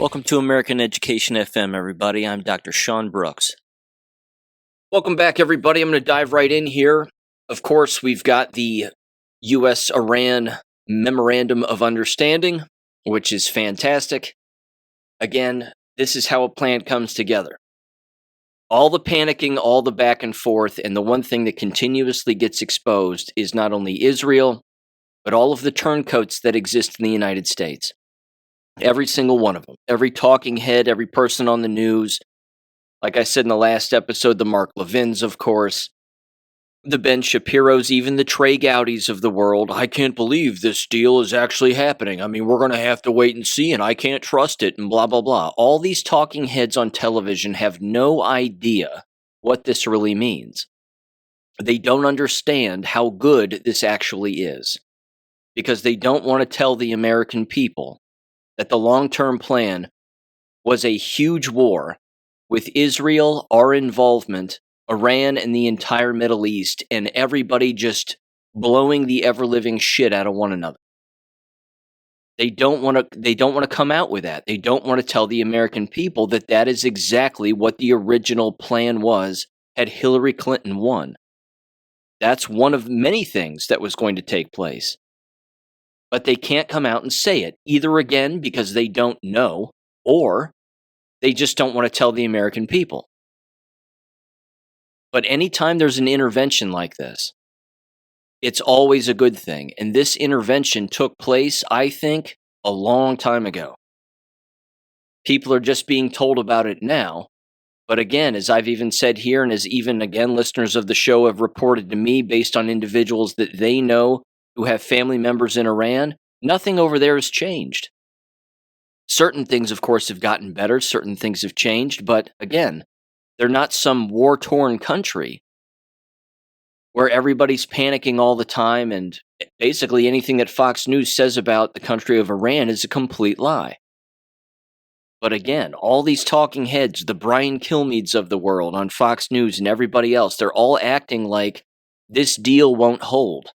Welcome to American Education FM, everybody. I'm Dr. Sean Brooks. Welcome back, everybody. I'm going to dive right in here. Of course, we've got the U.S.-Iran Memorandum of Understanding, which is fantastic. Again, this is how a plan comes together. All the panicking, all the back and forth, and the one thing that continuously gets exposed is not only Israel, but all of the turncoats that exist in the United States. Every single one of them. Every talking head, every person on the news. Like I said in the last episode, the Mark Levins, of course. The Ben Shapiros, even the Trey Gowdies of the world. I can't believe this deal is actually happening. I mean, we're going to have to wait and see, and I can't trust it, and blah, blah, blah. All these talking heads on television have no idea what this really means. They don't understand how good this actually is. Because they don't want to tell the American people that the long-term plan was a huge war with Israel, our involvement, Iran, and the entire Middle East, and everybody just blowing the ever-living shit out of one another. They don't want to come out with that. They don't want to tell the American people that that is exactly what the original plan was had Hillary Clinton won. That's one of many things that was going to take place. But they can't come out and say it, either again because they don't know, or they just don't want to tell the American people. But anytime there's an intervention like this, it's always a good thing. And this intervention took place, I think, a long time ago. People are just being told about it now. But again, as I've even said here, and as even, again, listeners of the show have reported to me based on individuals that they know who have family members in Iran, nothing over there has changed. Certain things, of course, have gotten better. Certain things have changed. But again, they're not some war-torn country where everybody's panicking all the time, and basically anything that Fox News says about the country of Iran is a complete lie. But again, all these talking heads, the Brian Kilmeades of the world on Fox News and everybody else, they're all acting like this deal won't hold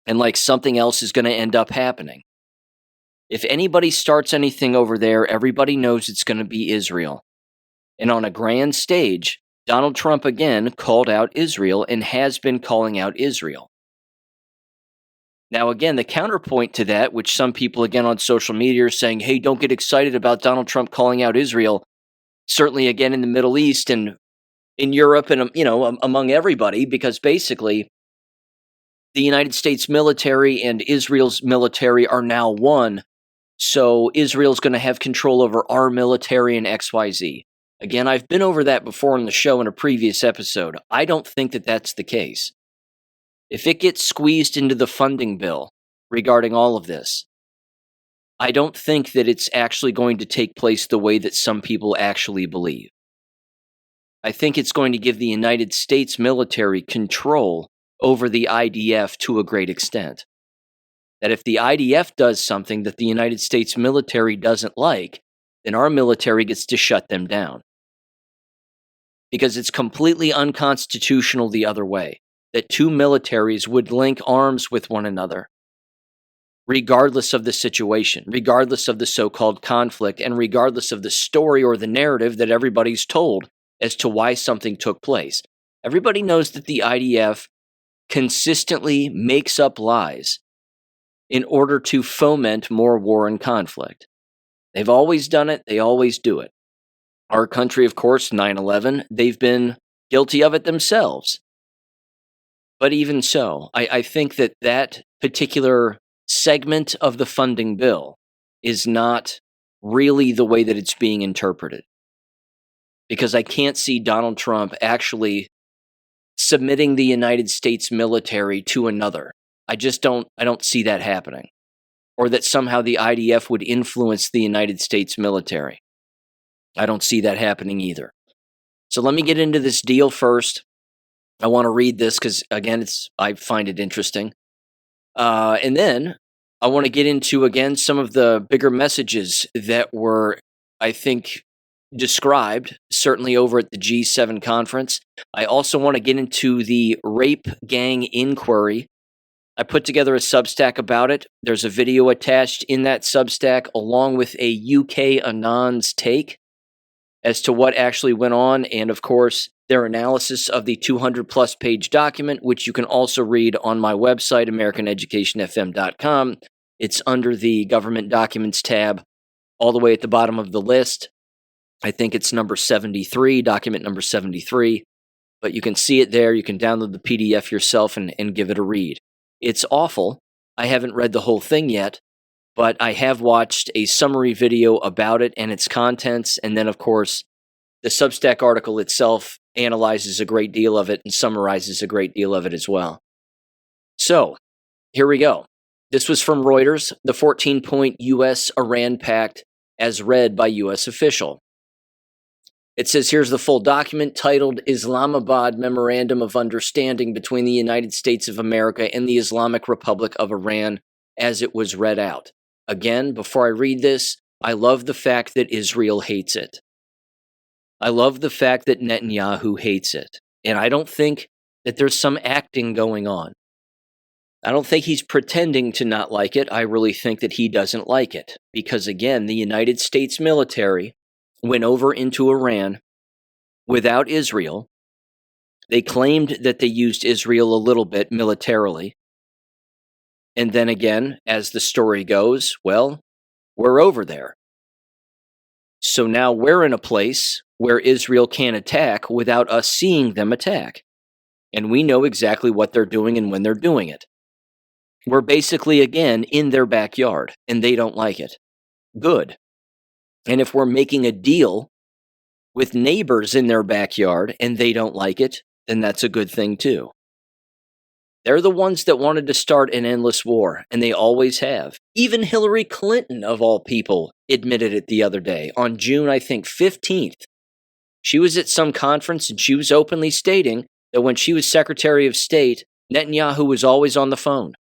and like something else is going to end up happening. If anybody starts anything over there, everybody knows it's going to be Israel. And on a grand stage, Donald Trump again called out Israel and has been calling out Israel. Now again, the counterpoint to that, which some people again on social media are saying, hey, don't get excited about Donald Trump calling out Israel. Certainly again in the Middle East and in Europe and, among everybody, because basically the United States military and Israel's military are now one. So Israel's going to have control over our military and XYZ. Again, I've been over that before on the show in a previous episode. I don't think that that's the case. If it gets squeezed into the funding bill regarding all of this, I don't think that it's actually going to take place the way that some people actually believe. I think it's going to give the United States military control over the IDF to a great extent. That if the IDF does something that the United States military doesn't like, then our military gets to shut them down. Because it's completely unconstitutional the other way, that two militaries would link arms with one another, regardless of the situation, regardless of the so-called conflict, and regardless of the story or the narrative that everybody's told as to why something took place. Everybody knows that the IDF consistently makes up lies in order to foment more war and conflict. They've always done it. They always do it. Our country, of course, 9/11, they've been guilty of it themselves. But even so, I think that that particular segment of the funding bill is not really the way that it's being interpreted. Because I can't see Donald Trump actually submitting the United States military to another. I don't see that happening. Or that somehow the IDF would influence the United States military. I don't see that happening either. So let me get into this deal first. I want to read this because, again, I find it interesting. And then I want to get into, again, some of the bigger messages that were, I think, described, certainly over at the G7 conference. I also want to get into the rape gang inquiry I put together a Substack about it. There's a video attached in that Substack along with a UK Anon's take as to what actually went on, and of course, their analysis of the 200-plus page document, which you can also read on my website, AmericanEducationFM.com. It's under the Government Documents tab, all the way at the bottom of the list. I think it's number 73, document number 73. But you can see it there. You can download the PDF yourself and give it a read. It's awful. I haven't read the whole thing yet, but I have watched a summary video about it and its contents, and then, of course, the Substack article itself analyzes a great deal of it and summarizes a great deal of it as well. So, here we go. This was from Reuters, the 14-point U.S.-Iran pact as read by U.S. official. It says here's the full document titled Islamabad Memorandum of Understanding between the United States of America and the Islamic Republic of Iran as it was read out. Again, before I read this, I love the fact that Israel hates it. I love the fact that Netanyahu hates it. And I don't think that there's some acting going on. I don't think he's pretending to not like it. I really think that he doesn't like it. Because again, the United States military went over into Iran without Israel. They claimed that they used Israel a little bit militarily. And then again, as the story goes, well, we're over there. So now we're in a place where Israel can't attack without us seeing them attack. And we know exactly what they're doing and when they're doing it. We're basically, again, in their backyard, and they don't like it. Good. And if we're making a deal with neighbors in their backyard and they don't like it, then that's a good thing too. They're the ones that wanted to start an endless war, and they always have. Even Hillary Clinton, of all people, admitted it the other day, on June, I think, 15th. She was at some conference, and she was openly stating that when she was Secretary of State, Netanyahu was always on the phone.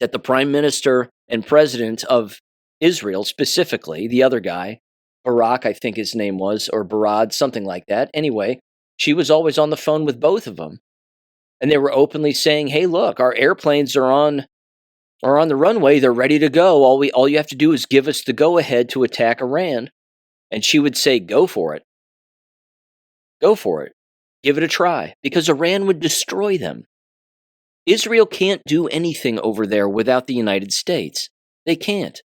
That the Prime Minister and President of Israel, specifically, the other guy, Barak, I think his name was, or Barad, something like that. Anyway, she was always on the phone with both of them. And they were openly saying, hey, look, our airplanes are on the runway. They're ready to go. All you have to do is give us the go-ahead to attack Iran. And she would say, go for it. Go for it. Give it a try. Because Iran would destroy them. Israel can't do anything over there without the United States. They can't.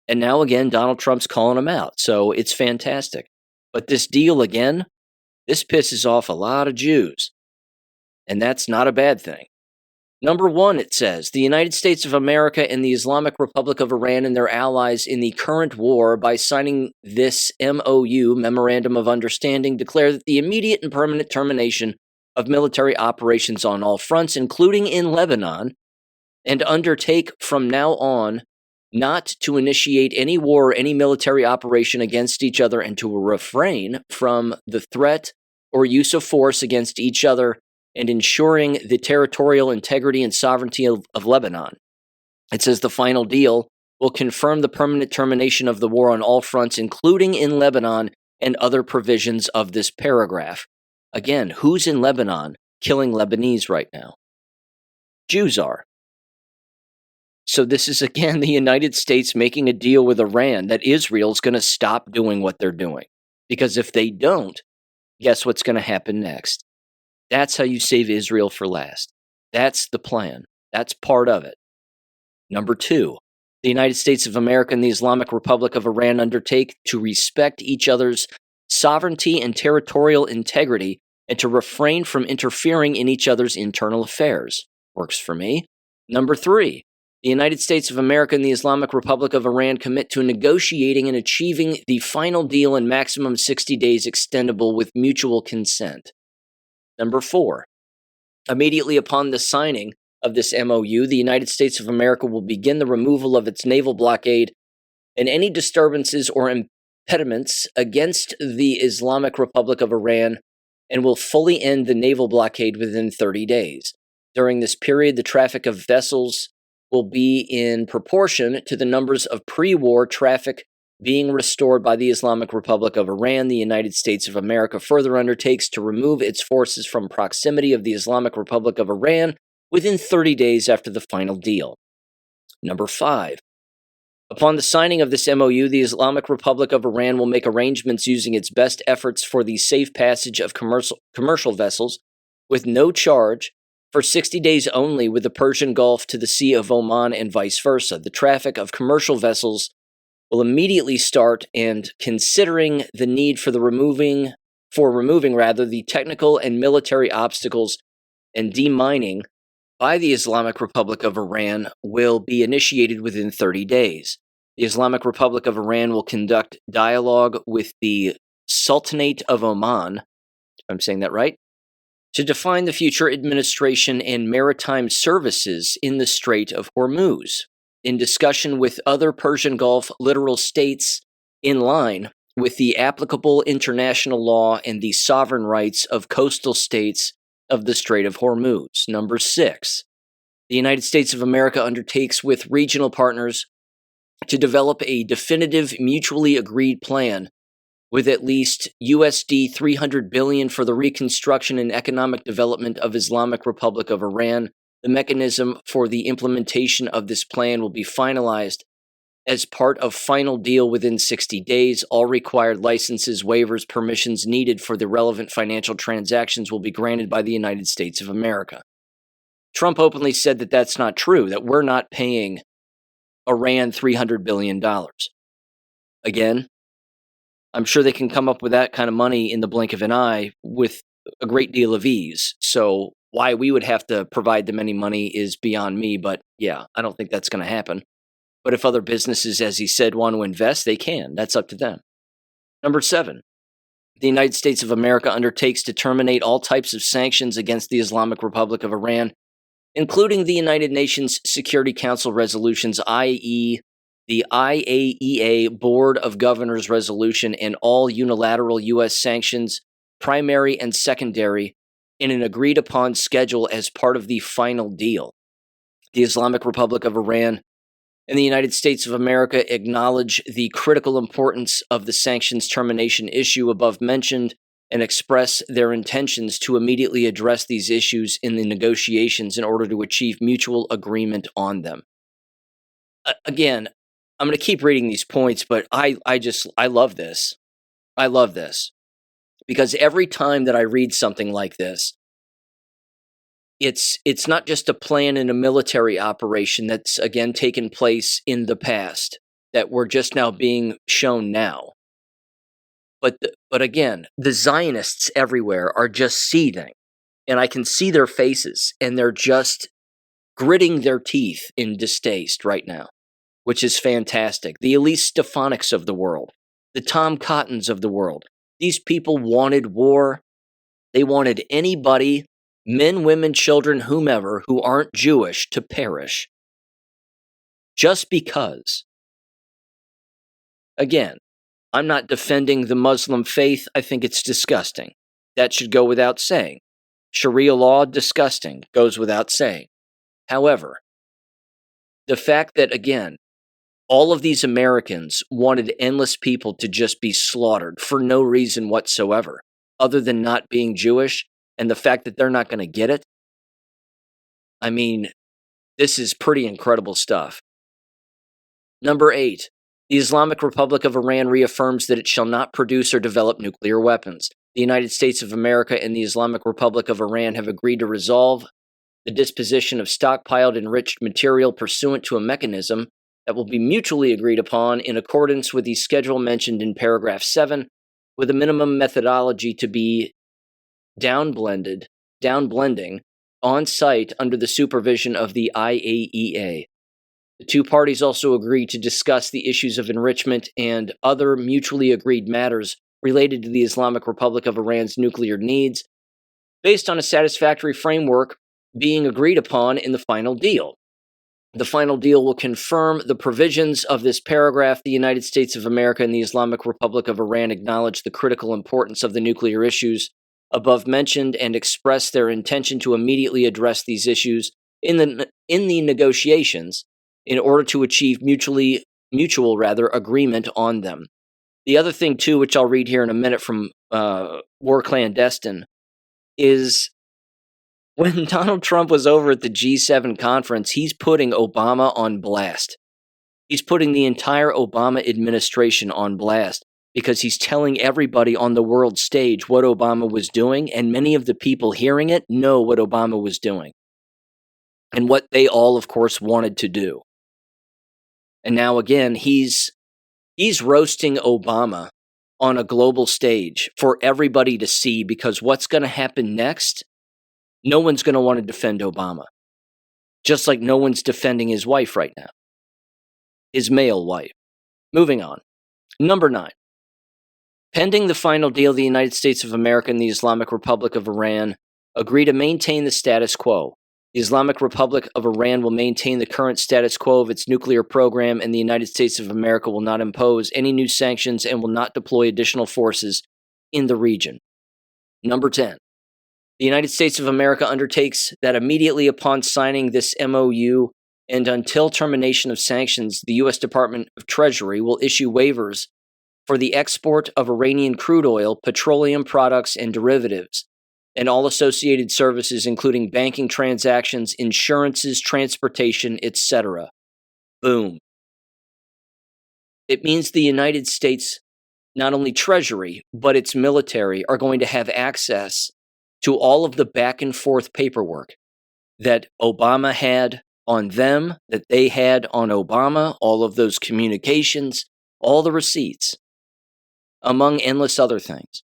And now again, Donald Trump's calling them out. So it's fantastic. But this deal again, this pisses off a lot of Jews. And that's not a bad thing. Number one, it says, the United States of America and the Islamic Republic of Iran and their allies in the current war, by signing this MOU, Memorandum of Understanding, declare that the immediate and permanent termination of military operations on all fronts, including in Lebanon, and undertake from now on not to initiate any war or any military operation against each other, and to refrain from the threat or use of force against each other, and ensuring the territorial integrity and sovereignty of Lebanon. It says the final deal will confirm the permanent termination of the war on all fronts, including in Lebanon, and other provisions of this paragraph. Again, who's in Lebanon killing Lebanese right now? Jews are. So this is, again, the United States making a deal with Iran that Israel's going to stop doing what they're doing. Because if they don't, guess what's going to happen next? That's how you save Israel for last. That's the plan. That's part of it. Number two, the United States of America and the Islamic Republic of Iran undertake to respect each other's sovereignty and territorial integrity, and to refrain from interfering in each other's internal affairs. Works for me. Number three, the United States of America and the Islamic Republic of Iran commit to negotiating and achieving the final deal in maximum 60 days extendable with mutual consent. Number four, immediately upon the signing of this MOU, the United States of America will begin the removal of its naval blockade and any disturbances or impediments against the Islamic Republic of Iran, and will fully end the naval blockade within 30 days. During this period, the traffic of vessels will be in proportion to the numbers of pre-war traffic being restored by the Islamic Republic of Iran. The United States of America further undertakes to remove its forces from proximity of the Islamic Republic of Iran within 30 days after the final deal. Number 5. Upon the signing of this MOU, the Islamic Republic of Iran will make arrangements using its best efforts for the safe passage of commercial vessels with no charge for 60 days only with the Persian Gulf to the Sea of Oman and vice versa. The traffic of commercial vessels will immediately start, and considering the need for removing the technical and military obstacles and demining by the Islamic Republic of Iran will be initiated within 30 days. The Islamic Republic of Iran will conduct dialogue with the Sultanate of Oman, if I'm saying that right, to define the future administration and maritime services in the Strait of Hormuz, in discussion with other Persian Gulf littoral states in line with the applicable international law and the sovereign rights of coastal states of the Strait of Hormuz. Number 6, the United States of America undertakes with regional partners to develop a definitive, mutually agreed plan with at least USD $300 billion for the reconstruction and economic development of Islamic Republic of Iran. The mechanism for the implementation of this plan will be finalized as part of final deal within 60 days. All required licenses, waivers, permissions needed for the relevant financial transactions will be granted by the United States of America. Trump openly said that that's not true, that we're not paying Iran $300 billion. Again, I'm sure they can come up with that kind of money in the blink of an eye with a great deal of ease. So why we would have to provide them any money is beyond me, but yeah, I don't think that's going to happen. But if other businesses, as he said, want to invest, they can. That's up to them. Number 7, the United States of America undertakes to terminate all types of sanctions against the Islamic Republic of Iran, including the United Nations Security Council resolutions, i.e., the IAEA Board of Governors resolution, and all unilateral U.S. sanctions, primary and secondary, in an agreed-upon schedule as part of the final deal. The Islamic Republic of Iran and the United States of America acknowledge the critical importance of the sanctions termination issue above mentioned and express their intentions to immediately address these issues in the negotiations in order to achieve mutual agreement on them. Again, I'm going to keep reading these points, but I love this. I love this. Because every time that I read something like this, it's not just a plan in a military operation that's, again, taken place in the past, that we're just now being shown now. But again, the Zionists everywhere are just seething, and I can see their faces, and they're just gritting their teeth in distaste right now, which is fantastic. The Elise Stefanik's of the world, the Tom Cottons of the world, these people wanted war. They wanted anybody, men, women, children, whomever, who aren't Jewish to perish. Just because. Again, I'm not defending the Muslim faith. I think it's disgusting. That should go without saying. Sharia law, disgusting, goes without saying. However, the fact that, again, all of these Americans wanted endless people to just be slaughtered for no reason whatsoever, other than not being Jewish, and the fact that they're not going to get it. I mean, this is pretty incredible stuff. Number 8, the Islamic Republic of Iran reaffirms that it shall not produce or develop nuclear weapons. The United States of America and the Islamic Republic of Iran have agreed to resolve the disposition of stockpiled enriched material pursuant to a mechanism that will be mutually agreed upon in accordance with the schedule mentioned in paragraph 7, with a minimum methodology to be downblending on site under the supervision of the IAEA. The two parties also agreed to discuss the issues of enrichment and other mutually agreed matters related to the Islamic Republic of Iran's nuclear needs, based on a satisfactory framework being agreed upon in the final deal. The final deal will confirm the provisions of this paragraph. The United States of America and the Islamic Republic of Iran acknowledge the critical importance of the nuclear issues above mentioned and express their intention to immediately address these issues in the negotiations in order to achieve mutual agreement on them. The other thing, too, which I'll read here in a minute from War Clandestine, is When Donald Trump was over at the G7 conference, he's putting Obama on blast. He's putting the entire Obama administration on blast because he's telling everybody on the world stage what Obama was doing, and many of the people hearing it know what Obama was doing and what they all, of course, wanted to do. And now again, he's roasting Obama on a global stage for everybody to see, because what's going to happen next, no one's going to want to defend Obama. Just like no one's defending his wife right now. His male wife. Moving on. Number 9. Pending the final deal, the United States of America and the Islamic Republic of Iran agree to maintain the status quo. The Islamic Republic of Iran will maintain the current status quo of its nuclear program, and the United States of America will not impose any new sanctions and will not deploy additional forces in the region. Number 10. The United States of America undertakes that immediately upon signing this MOU and until termination of sanctions, the U.S. Department of Treasury will issue waivers for the export of Iranian crude oil, petroleum products, and derivatives, and all associated services, including banking transactions, insurances, transportation, etc. Boom. It means the United States, not only Treasury, but its military are going to have access to all of the back and forth paperwork that Obama had on them, that they had on Obama, all of those communications, all the receipts, among endless other things.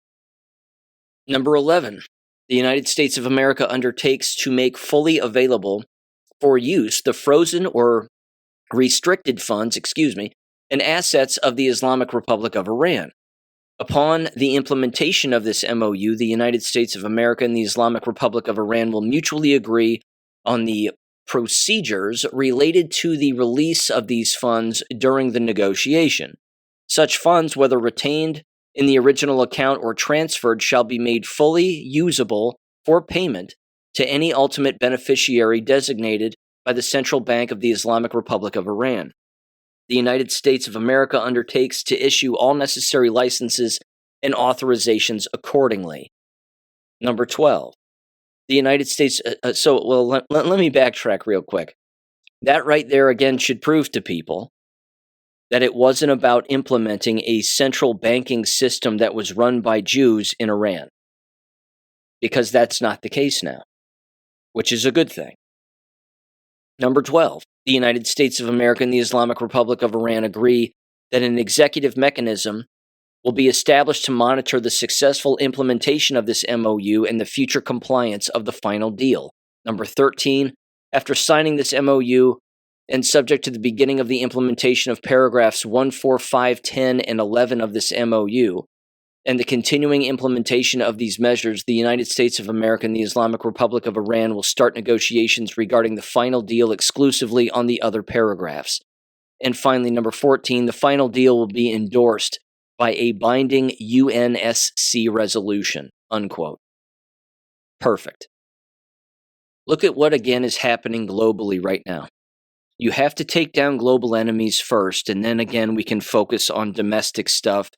Number 11. The United States of America undertakes to make fully available for use the frozen or restricted funds, and assets of the Islamic Republic of Iran. Upon the implementation of this MOU, the United States of America and the Islamic Republic of Iran will mutually agree on the procedures related to the release of these funds during the negotiation. Such funds, whether retained in the original account or transferred, shall be made fully usable for payment to any ultimate beneficiary designated by the Central Bank of the Islamic Republic of Iran. The United States of America undertakes to issue all necessary licenses and authorizations accordingly. Number 12. The United States... let me backtrack real quick. That right there, again, should prove to people that it wasn't about implementing a central banking system that was run by Jews in Iran. Because that's not the case now, which is a good thing. Number 12. The United States of America and the Islamic Republic of Iran agree that an executive mechanism will be established to monitor the successful implementation of this MOU and the future compliance of the final deal. Number 13. After signing this MOU, and subject to the beginning of the implementation of paragraphs 1, 4, 5, 10, and 11 of this MOU, and the continuing implementation of these measures, the United States of America and the Islamic Republic of Iran will start negotiations regarding the final deal exclusively on the other paragraphs. And finally, number 14, the final deal will be endorsed by a binding UNSC resolution, unquote. Perfect. Look at what, again, is happening globally right now. You have to take down global enemies first, and then again we can focus on domestic stuff,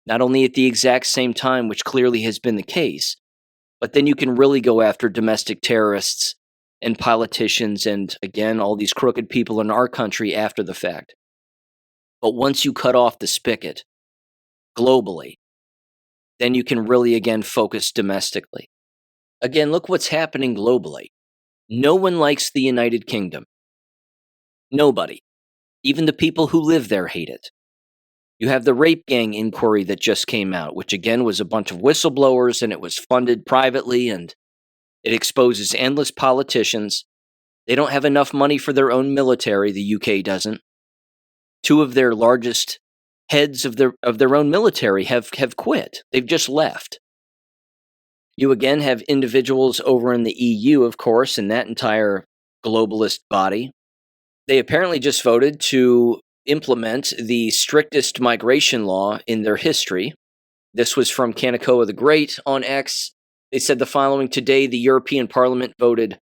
not only at the exact same time, which clearly has been the case, but then you can really go after domestic terrorists and politicians and, again, all these crooked people in our country after the fact. But once you cut off the spigot globally, then you can really, again, focus domestically. Again, look what's happening globally. No one likes the United Kingdom. Nobody. Even the people who live there hate it. You have the rape gang inquiry that just came out, which again was a bunch of whistleblowers, and it was funded privately, and it exposes endless politicians. They don't have enough money for their own military, the UK doesn't. 2 of their largest heads of their own military have quit. They've just left. You again have individuals over in the EU, of course, and that entire globalist body. They apparently just voted to implement the strictest migration law in their history. This was from Kanikoa the Great on X. They said the following: today, the European Parliament voted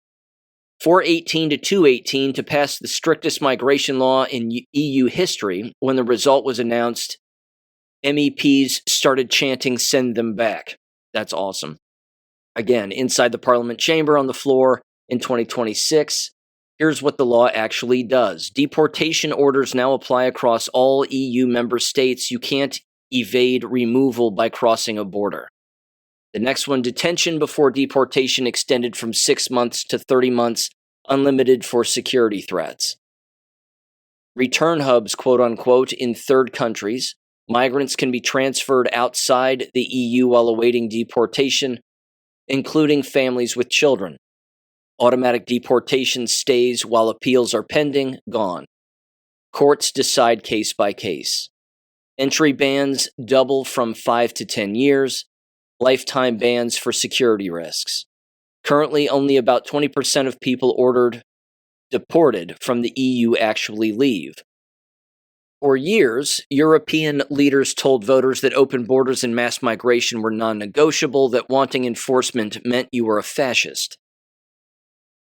418 to 218 to pass the strictest migration law in EU history. When the result was announced, MEPs started chanting, "Send them back." That's awesome. Again, inside the Parliament chamber on the floor in 2026, here's what the law actually does. Deportation orders now apply across all EU member states. You can't evade removal by crossing a border. The next one, detention before deportation extended from 6 months to 30 months, unlimited for security threats. Return hubs, quote unquote, in third countries. Migrants can be transferred outside the EU while awaiting deportation, including families with children. Automatic deportation stays while appeals are pending, gone. Courts decide case by case. Entry bans double from 5 to 10 years. Lifetime bans for security risks. Currently, only about 20% of people deported from the EU actually leave. For years, European leaders told voters that open borders and mass migration were non-negotiable, that wanting enforcement meant you were a fascist.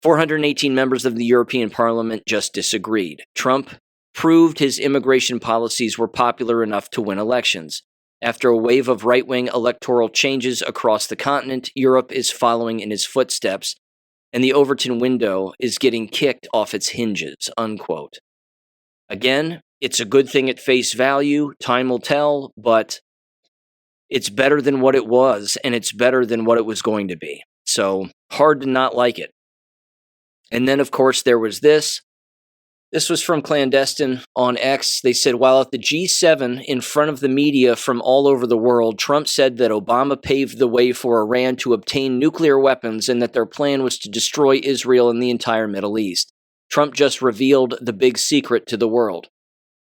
418 members of the European Parliament just disagreed. Trump proved his immigration policies were popular enough to win elections. After a wave of right-wing electoral changes across the continent, Europe is following in his footsteps, and the Overton window is getting kicked off its hinges, unquote. Again, it's a good thing at face value. Time will tell, but it's better than what it was, and it's better than what it was going to be. So, hard to not like it. And then, of course, there was this. This was from Clandestine on X. They said, while at the G7 in front of the media from all over the world, Trump said that Obama paved the way for Iran to obtain nuclear weapons and that their plan was to destroy Israel and the entire Middle East. Trump just revealed the big secret to the world.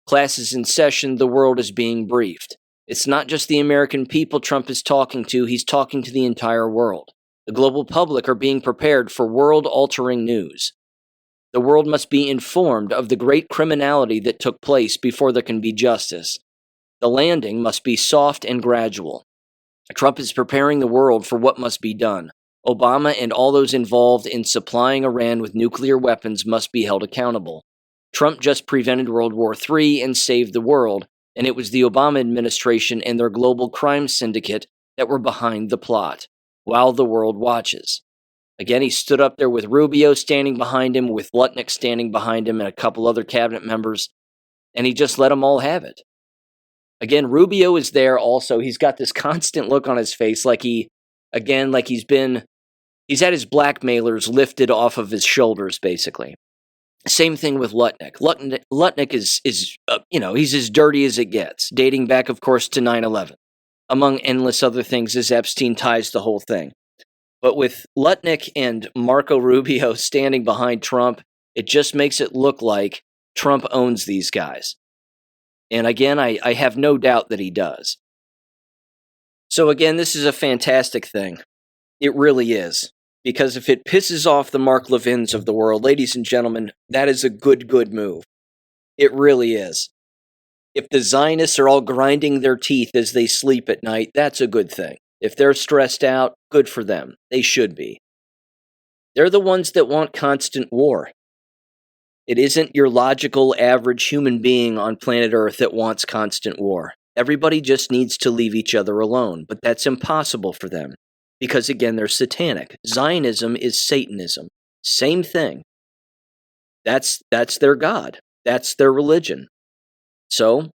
Class is in session. The world is being briefed. It's not just the American people Trump is talking to. He's talking to the entire world. The global public are being prepared for world-altering news. The world must be informed of the great criminality that took place before there can be justice. The landing must be soft and gradual. Trump is preparing the world for what must be done. Obama and all those involved in supplying Iran with nuclear weapons must be held accountable. Trump just prevented World War III and saved the world, and it was the Obama administration and their global crime syndicate that were behind the plot, while the world watches. Again, he stood up there with Rubio standing behind him, with Lutnick standing behind him, and a couple other cabinet members, and he just let them all have it. Again, Rubio is there also. He's got this constant look on his face like he's had his blackmailers lifted off of his shoulders, basically. Same thing with Lutnick. Lutnick is he's as dirty as it gets, dating back, of course, to 9/11. Among endless other things, as Epstein ties the whole thing. But with Lutnick and Marco Rubio standing behind Trump, it just makes it look like Trump owns these guys. And again, I have no doubt that he does. So again, this is a fantastic thing. It really is. Because if it pisses off the Mark Levins of the world, ladies and gentlemen, that is a good move. It really is. If the Zionists are all grinding their teeth as they sleep at night, that's a good thing. If they're stressed out, good for them. They should be. They're the ones that want constant war. It isn't your logical, average human being on planet Earth that wants constant war. Everybody just needs to leave each other alone, but that's impossible for them. Because, again, they're satanic. Zionism is Satanism. Same thing. That's their God. That's their religion. So,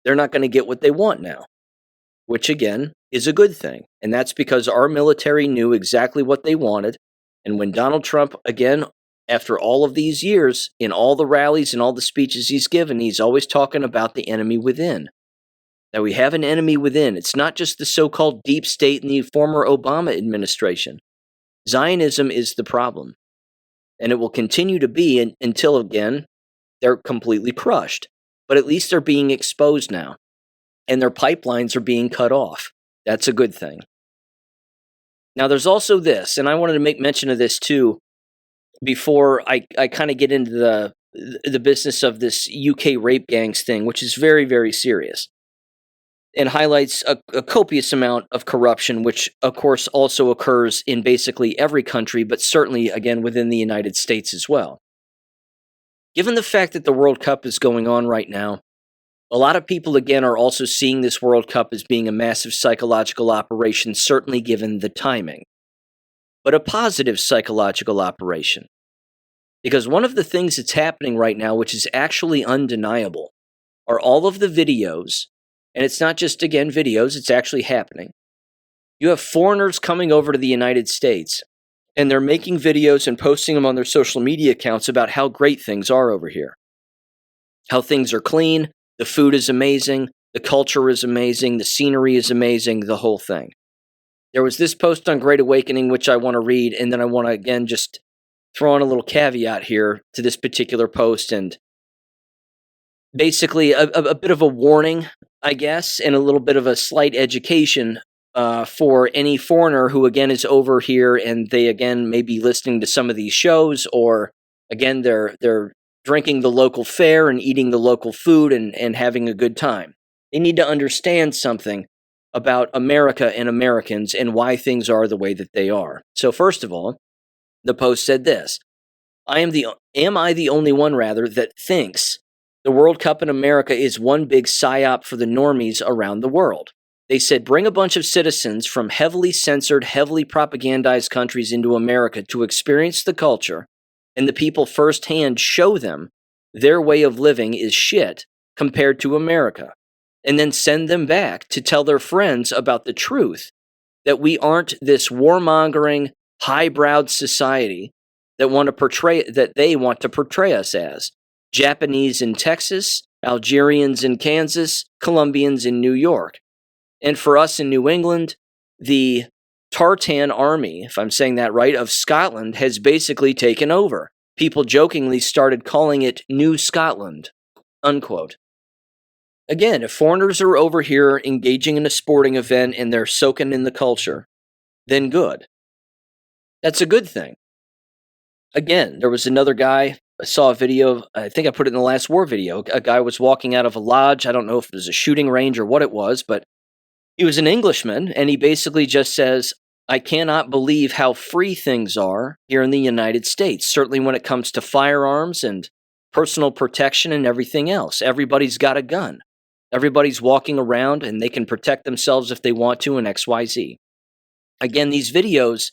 they're not going to get what they want now. Which, again, is a good thing. And that's because our military knew exactly what they wanted. And when Donald Trump, again, after all of these years, in all the rallies and all the speeches he's given, he's always talking about the enemy within. Now, we have an enemy within. It's not just the so-called deep state in the former Obama administration. Zionism is the problem. And it will continue to be until, again, they're completely crushed. But at least they're being exposed now. And their pipelines are being cut off. That's a good thing. Now, there's also this, and I wanted to make mention of this too, before I kind of get into the business of this UK rape gangs thing, which is very, very serious. And highlights a copious amount of corruption, which, of course, also occurs in basically every country, but certainly, again, within the United States as well. Given the fact that the World Cup is going on right now, a lot of people, again, are also seeing this World Cup as being a massive psychological operation, certainly given the timing. but a positive psychological operation. Because one of the things that's happening right now, which is actually undeniable, are all of the videos, and it's not just, again, videos, it's actually happening. You have foreigners coming over to the United States, and they're making videos and posting them on their social media accounts about how great things are over here. How things are clean, the food is amazing, the culture is amazing, the scenery is amazing, the whole thing. There was this post on Great Awakening, which I want to read, and then I want to, again, just throw in a little caveat here to this particular post, and basically a bit of a warning, I guess, and a little bit of a slight education for any foreigner who, again, is over here and they, again, may be listening to some of these shows, or, again, they're drinking the local fare and eating the local food and having a good time. They need to understand something about America and Americans and why things are the way that they are. So first of all, the post said this: Am I the only one, rather, that thinks the World Cup in America is one big psyop for the normies around the world? They said, bring a bunch of citizens from heavily censored, heavily propagandized countries into America to experience the culture, and the people firsthand show them their way of living is shit compared to America, and then send them back to tell their friends about the truth, that we aren't this warmongering, high-browed society that they want to portray us as. Japanese in Texas, Algerians in Kansas, Colombians in New York. And for us in New England, the Tartan Army, if I'm saying that right, of Scotland has basically taken over. People jokingly started calling it New Scotland, unquote. Again, if foreigners are over here engaging in a sporting event and they're soaking in the culture, then good. That's a good thing. Again, there was another guy, I saw a video, I think I put it in the last war video, a guy was walking out of a lodge, I don't know if it was a shooting range or what it was, but he was an Englishman, and he basically just says, I cannot believe how free things are here in the United States, certainly when it comes to firearms and personal protection and everything else. Everybody's got a gun. Everybody's walking around, and they can protect themselves if they want to in XYZ. Again, these videos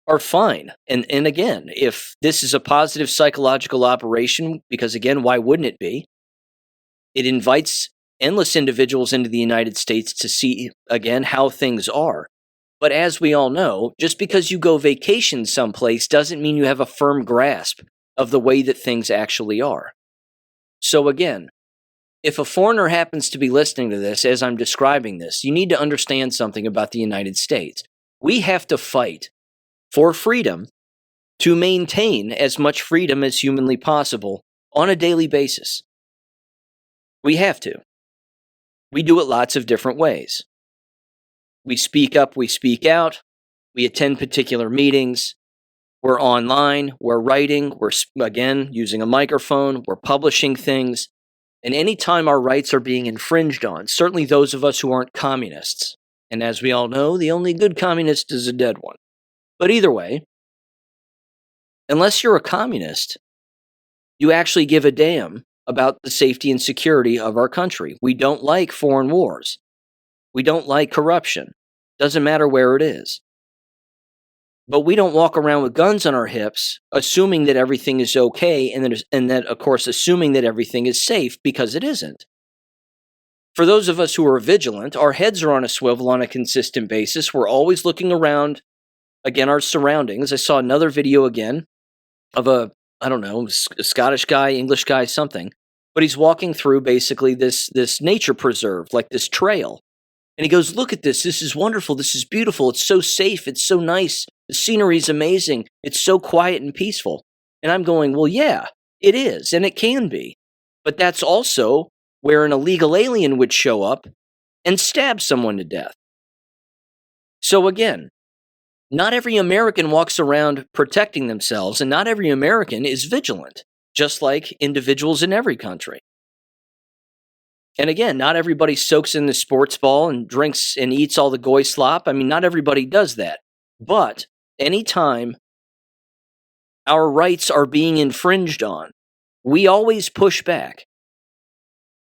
are fine. And again, if this is a positive psychological operation, because again, why wouldn't it be? It invites endless individuals into the United States to see, again, how things are. But as we all know, just because you go vacation someplace doesn't mean you have a firm grasp of the way that things actually are. So again, if a foreigner happens to be listening to this as I'm describing this, you need to understand something about the United States. We have to fight for freedom to maintain as much freedom as humanly possible on a daily basis. We have to. We do it lots of different ways. We speak up, we speak out, we attend particular meetings, we're online, we're writing, we're, again, using a microphone, we're publishing things, and anytime our rights are being infringed on, certainly those of us who aren't communists, and as we all know, the only good communist is a dead one. But either way, unless you're a communist, you actually give a damn about the safety and security of our country. We don't like foreign wars. We don't like corruption. Doesn't matter where it is. But we don't walk around with guns on our hips, assuming that everything is okay, and that, of course, assuming that everything is safe, because it isn't. For those of us who are vigilant, our heads are on a swivel on a consistent basis. We're always looking around, again, our surroundings. I saw another video again of a Scottish guy, English guy, something. But he's walking through basically this nature preserve, like this trail. And he goes, look at this. This is wonderful. This is beautiful. It's so safe. It's so nice. The scenery is amazing. It's so quiet and peaceful. And I'm going, well, yeah, it is. And it can be. But that's also where an illegal alien would show up and stab someone to death. So again, not every American walks around protecting themselves, and not every American is vigilant, just like individuals in every country. And again, not everybody soaks in the sports ball and drinks and eats all the goy slop. I mean, not everybody does that. But anytime our rights are being infringed on, we always push back.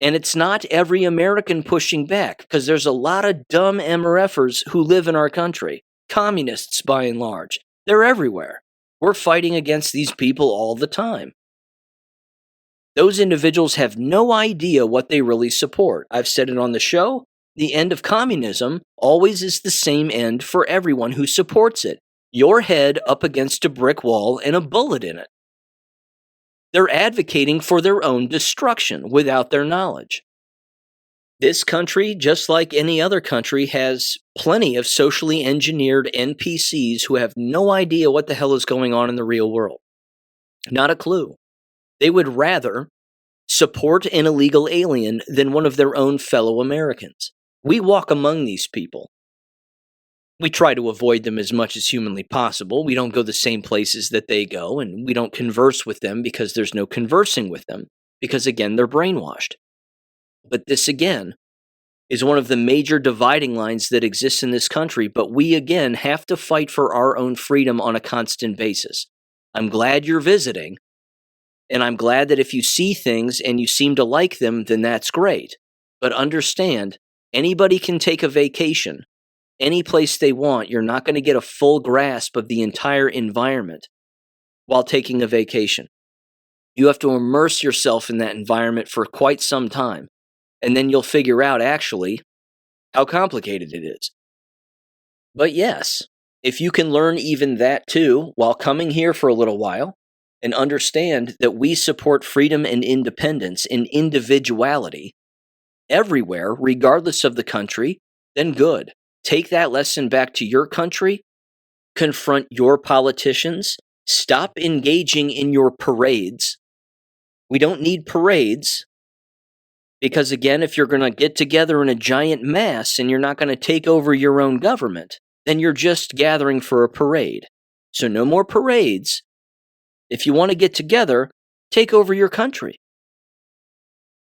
And it's not every American pushing back, because there's a lot of dumb MRFers who live in our country. Communists, by and large. They're everywhere. We're fighting against these people all the time. Those individuals have no idea what they really support. I've said it on the show. The end of communism always is the same end for everyone who supports it. Your head up against a brick wall and a bullet in it. They're advocating for their own destruction without their knowledge. This country, just like any other country, has plenty of socially engineered NPCs who have no idea what the hell is going on in the real world. Not a clue. They would rather support an illegal alien than one of their own fellow Americans. We walk among these people. We try to avoid them as much as humanly possible. We don't go the same places that they go, and we don't converse with them because there's no conversing with them, because again, they're brainwashed. But this again is one of the major dividing lines that exists in this country, but we again have to fight for our own freedom on a constant basis. I'm glad you're visiting, and I'm glad that if you see things and you seem to like them, then that's great. But understand, anybody can take a vacation any place they want. You're not going to get a full grasp of the entire environment while taking a vacation. You have to immerse yourself in that environment for quite some time, and then you'll figure out actually how complicated it is. But yes, if you can learn even that too while coming here for a little while and understand that we support freedom and independence and individuality everywhere, regardless of the country, then good. Take that lesson back to your country, confront your politicians, stop engaging in your parades. We don't need parades because, again, if you're going to get together in a giant mass and you're not going to take over your own government, then you're just gathering for a parade. So no more parades. If you want to get together, take over your country.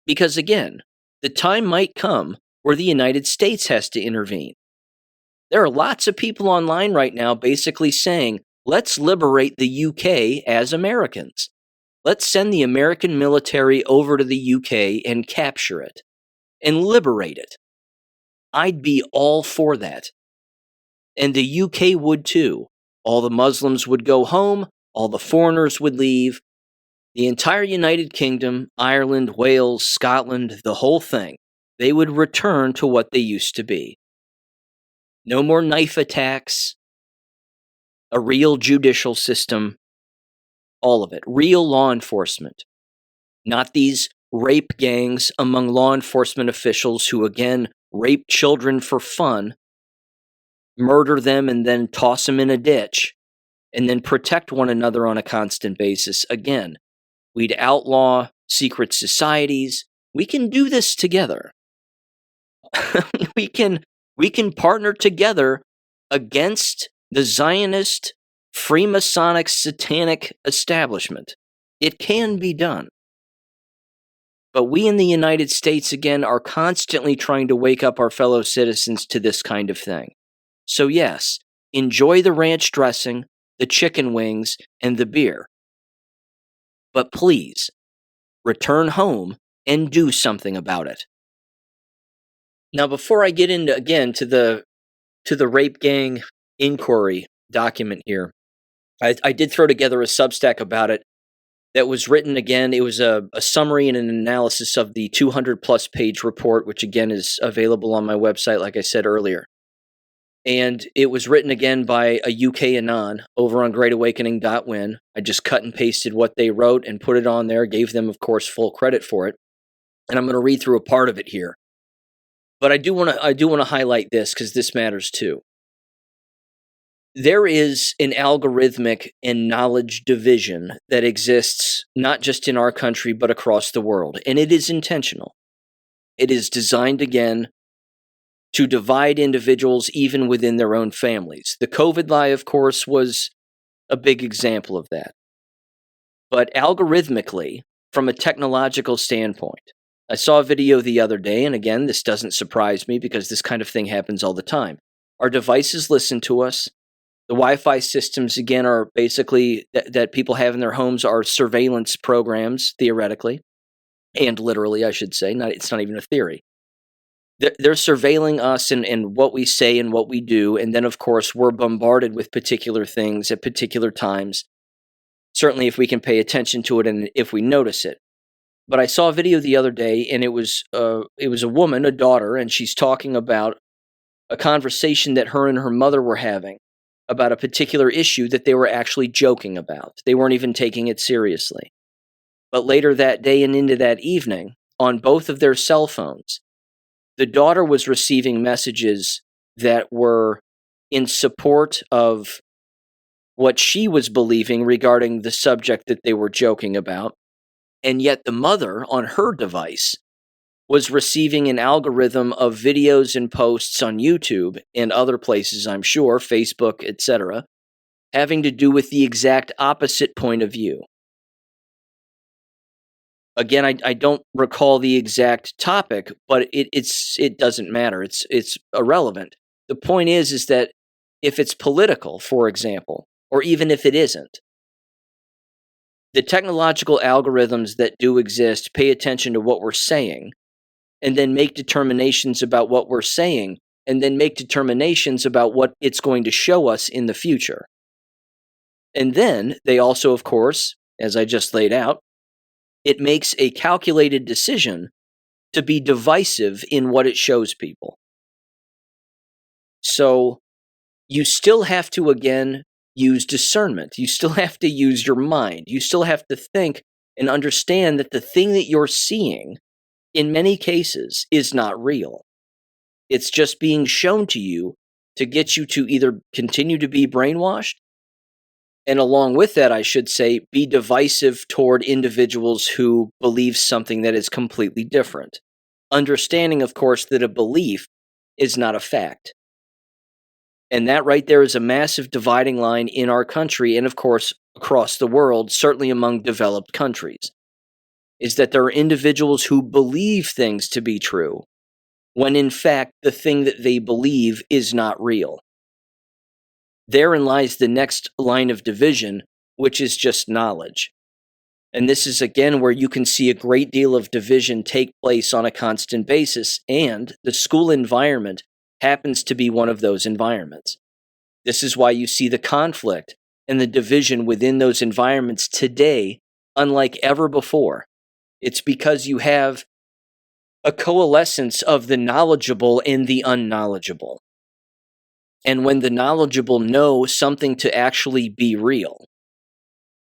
Because, again, the time might come where the United States has to intervene. There are lots of people online right now basically saying, let's liberate the UK as Americans. Let's send the American military over to the UK and capture it and liberate it. I'd be all for that. And the UK would too. All the Muslims would go home, all the foreigners would leave. The entire United Kingdom, Ireland, Wales, Scotland, the whole thing, they would return to what they used to be. No more knife attacks, a real judicial system, all of it. Real law enforcement, not these rape gangs among law enforcement officials who, again, rape children for fun, murder them and then toss them in a ditch, and then protect one another on a constant basis. Again, we'd outlaw secret societies. We can do this together. We can partner together against the Zionist, Freemasonic, satanic establishment. It can be done. But we in the United States, again, are constantly trying to wake up our fellow citizens to this kind of thing. So yes, enjoy the ranch dressing, the chicken wings, and the beer. But please, return home and do something about it. Now, before I get into, again, to the rape gang inquiry document here, I did throw together a Substack about it that was written, again, it was a summary and an analysis of the 200-plus page report, which, again, is available on my website, like I said earlier. And it was written, again, by a UK Anon over on greatawakening.win. I just cut and pasted what they wrote and put it on there, gave them, of course, full credit for it. And I'm going to read through a part of it here. But I do want to highlight this because this matters too. There is an algorithmic and knowledge division that exists not just in our country but across the world, and it is intentional. It is designed, again, to divide individuals even within their own families. The COVID lie, of course, was a big example of that. But algorithmically, from a technological standpoint, I saw a video the other day, and again, this doesn't surprise me because this kind of thing happens all the time. Our devices listen to us. The Wi-Fi systems, again, are basically that people have in their homes are surveillance programs, theoretically, and literally, I should say. It's not even a theory. They're surveilling us and what we say and what we do. And then, of course, we're bombarded with particular things at particular times. Certainly if we can pay attention to it and if we notice it. But I saw a video the other day, and it was a woman, a daughter, and she's talking about a conversation that her and her mother were having about a particular issue that they were actually joking about. They weren't even taking it seriously. But later that day and into that evening, on both of their cell phones, the daughter was receiving messages that were in support of what she was believing regarding the subject that they were joking about. And yet the mother on her device was receiving an algorithm of videos and posts on YouTube and other places, I'm sure, Facebook, etc., having to do with the exact opposite point of view. Again, I don't recall the exact topic, but it doesn't matter. It's irrelevant. The point is that if it's political, for example, or even if it isn't, the technological algorithms that do exist pay attention to what we're saying and then make determinations about what we're saying and then make determinations about what it's going to show us in the future. And then they also, of course, as I just laid out, it makes a calculated decision to be divisive in what it shows people. So you still have to, again, use discernment. You still have to use your mind. You still have to think and understand that the thing that you're seeing, in many cases, is not real. It's just being shown to you to get you to either continue to be brainwashed, and along with that, I should say, be divisive toward individuals who believe something that is completely different. Understanding, of course, that a belief is not a fact. And that right there is a massive dividing line in our country and, of course, across the world, certainly among developed countries, is that there are individuals who believe things to be true, when in fact the thing that they believe is not real. Therein lies the next line of division, which is just knowledge. And this is again where you can see a great deal of division take place on a constant basis, and the school environment happens to be one of those environments. This is why you see the conflict and the division within those environments today, unlike ever before. It's because you have a coalescence of the knowledgeable and the unknowledgeable. And when the knowledgeable know something to actually be real,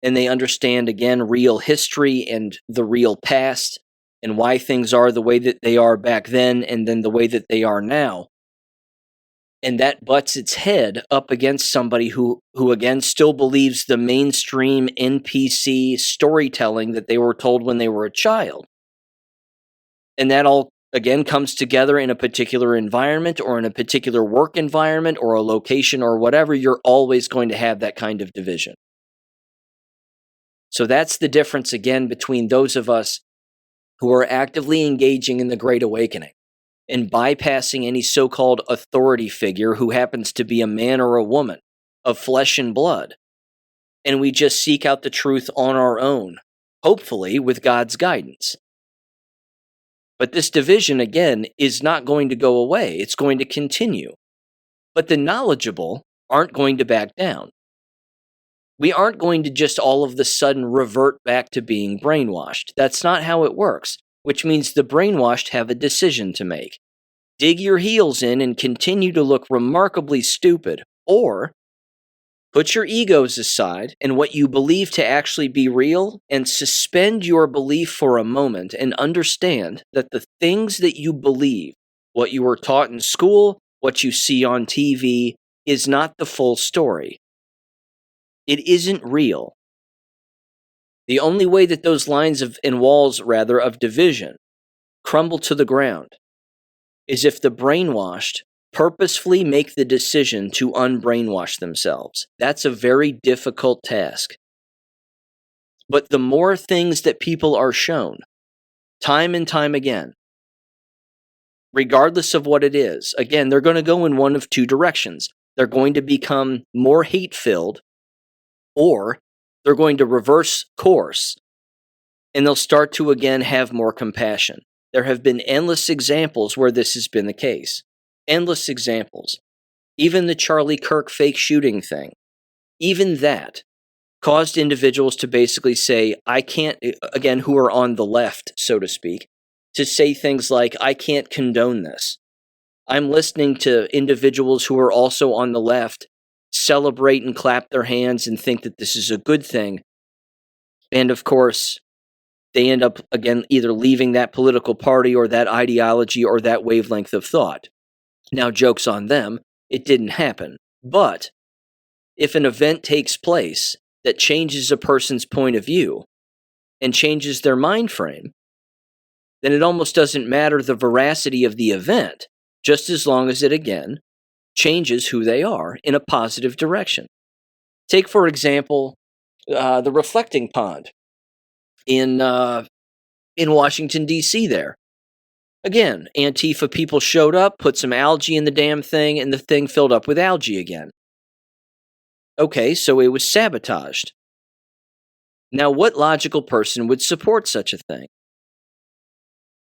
and they understand, again, real history and the real past, and why things are the way that they are back then and then the way that they are now, and that butts its head up against somebody who again, still believes the mainstream NPC storytelling that they were told when they were a child. And that all, again, comes together in a particular environment or in a particular work environment or a location or whatever. You're always going to have that kind of division. So that's the difference, again, between those of us who are actively engaging in the Great Awakening and bypassing any so-called authority figure who happens to be a man or a woman of flesh and blood, and we just seek out the truth on our own, hopefully with God's guidance. But this division, again, is not going to go away. It's going to continue. But the knowledgeable aren't going to back down. We aren't going to just all of the sudden revert back to being brainwashed. That's not how it works, which means the brainwashed have a decision to make. Dig your heels in and continue to look remarkably stupid, or put your egos aside and what you believe to actually be real and suspend your belief for a moment and understand that the things that you believe, what you were taught in school, what you see on TV, is not the full story. It isn't real. The only way that those lines and walls of division crumble to the ground is if the brainwashed purposefully make the decision to unbrainwash themselves. That's a very difficult task. But the more things that people are shown, time and time again, regardless of what it is, again, they're going to go in one of two directions. They're going to become more hate-filled, or they're going to reverse course, and they'll start to, again, have more compassion. There have been endless examples where this has been the case. Endless examples. Even the Charlie Kirk fake shooting thing, even that caused individuals to basically say, I can't, again, who are on the left, so to speak, to say things like, I can't condone this. I'm listening to individuals who are also on the left celebrate and clap their hands and think that this is a good thing. And of course, they end up, again, either leaving that political party or that ideology or that wavelength of thought. Now, joke's on them, it didn't happen. But if an event takes place that changes a person's point of view and changes their mind frame, then it almost doesn't matter the veracity of the event, just as long as it, again, changes who they are in a positive direction. Take, for example, the reflecting pond in Washington, D.C. there. Again, Antifa people showed up, put some algae in the damn thing, and the thing filled up with algae again. Okay, so it was sabotaged. Now, what logical person would support such a thing?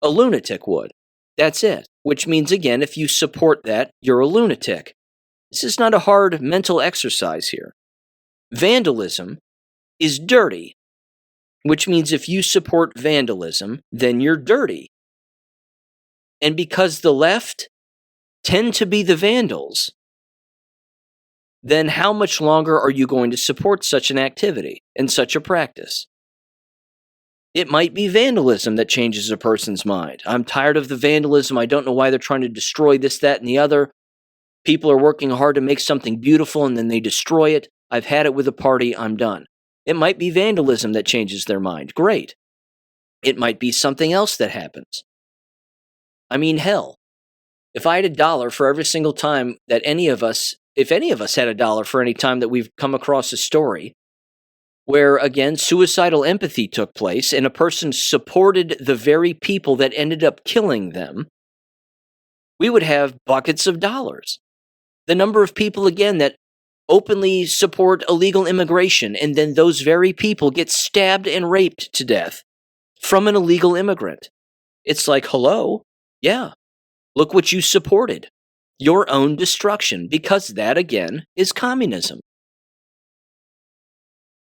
A lunatic would. That's it. Which means, again, if you support that, you're a lunatic. This is not a hard mental exercise here. Vandalism is dirty, which means if you support vandalism, then you're dirty. And because the left tend to be the vandals, then how much longer are you going to support such an activity and such a practice? It might be vandalism that changes a person's mind. I'm tired of the vandalism. I don't know why they're trying to destroy this, that, and the other. People are working hard to make something beautiful and then they destroy it. I've had it with a party. I'm done. It might be vandalism that changes their mind. Great. It might be something else that happens. I mean, hell, if I had $1 for every single time that if any of us had $1 for any time that we've come across a story where, again, suicidal empathy took place and a person supported the very people that ended up killing them, we would have buckets of dollars. The number of people, again, that openly support illegal immigration and then those very people get stabbed and raped to death from an illegal immigrant. It's like, hello? Yeah. Look what you supported. Your own destruction, because that, again, is communism.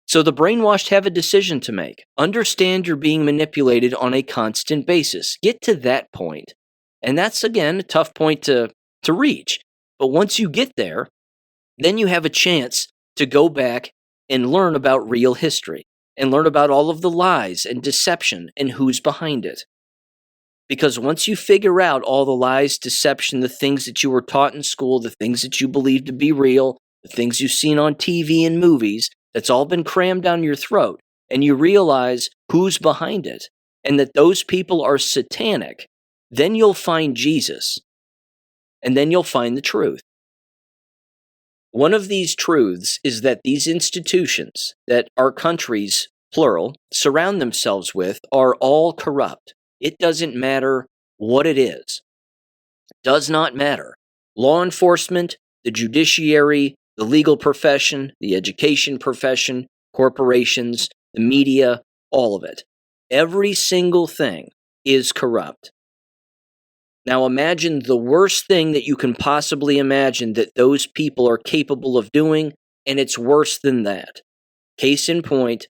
So the brainwashed have a decision to make. Understand you're being manipulated on a constant basis. Get to that point. And that's, again, a tough point to reach. But once you get there, then you have a chance to go back and learn about real history and learn about all of the lies and deception and who's behind it. Because once you figure out all the lies, deception, the things that you were taught in school, the things that you believe to be real, the things you've seen on TV and movies, that's all been crammed down your throat, and you realize who's behind it, and that those people are satanic, then you'll find Jesus, and then you'll find the truth. One of these truths is that these institutions that our countries, plural, surround themselves with are all corrupt. It doesn't matter what it is. It does not matter. Law enforcement, the judiciary, the legal profession, the education profession, corporations, the media, all of it. Every single thing is corrupt. Now imagine the worst thing that you can possibly imagine that those people are capable of doing, and it's worse than that. Case in point,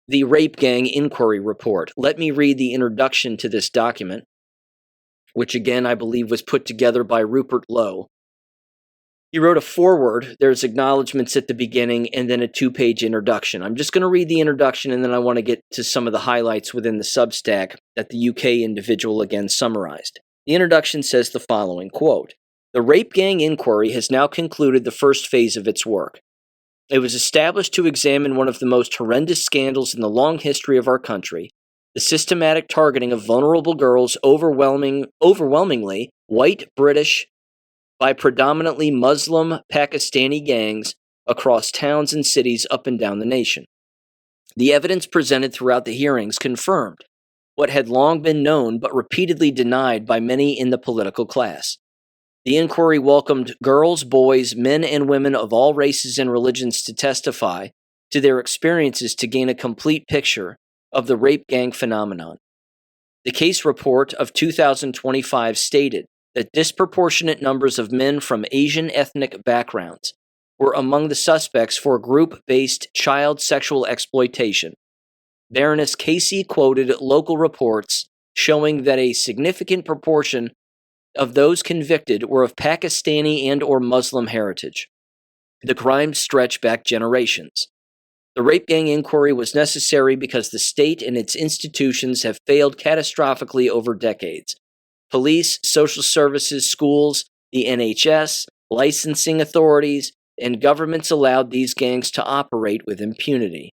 the Rape Gang Inquiry Report. Let me read the introduction to this document, which again I believe was put together by Rupert Lowe. He wrote a foreword, there's acknowledgments at the beginning, and then a 2-page introduction. I'm just going to read the introduction, and then I want to get to some of the highlights within the Substack that the UK individual again summarized. The introduction says the following, quote, "The Rape Gang Inquiry has now concluded the first phase of its work. It was established to examine one of the most horrendous scandals in the long history of our country, the systematic targeting of vulnerable girls, overwhelmingly white British, by predominantly Muslim Pakistani gangs across towns and cities up and down the nation. The evidence presented throughout the hearings confirmed what had long been known but repeatedly denied by many in the political class. The inquiry welcomed girls, boys, men, and women of all races and religions to testify to their experiences to gain a complete picture of the rape gang phenomenon. The case report of 2025 stated that disproportionate numbers of men from Asian ethnic backgrounds were among the suspects for group-based child sexual exploitation. Baroness Casey quoted local reports showing that a significant proportion of those convicted were of Pakistani and or Muslim heritage. The crimes stretch back generations. The rape gang inquiry was necessary because the state and its institutions have failed catastrophically over decades. Police, social services, schools, the NHS, licensing authorities, and governments allowed these gangs to operate with impunity.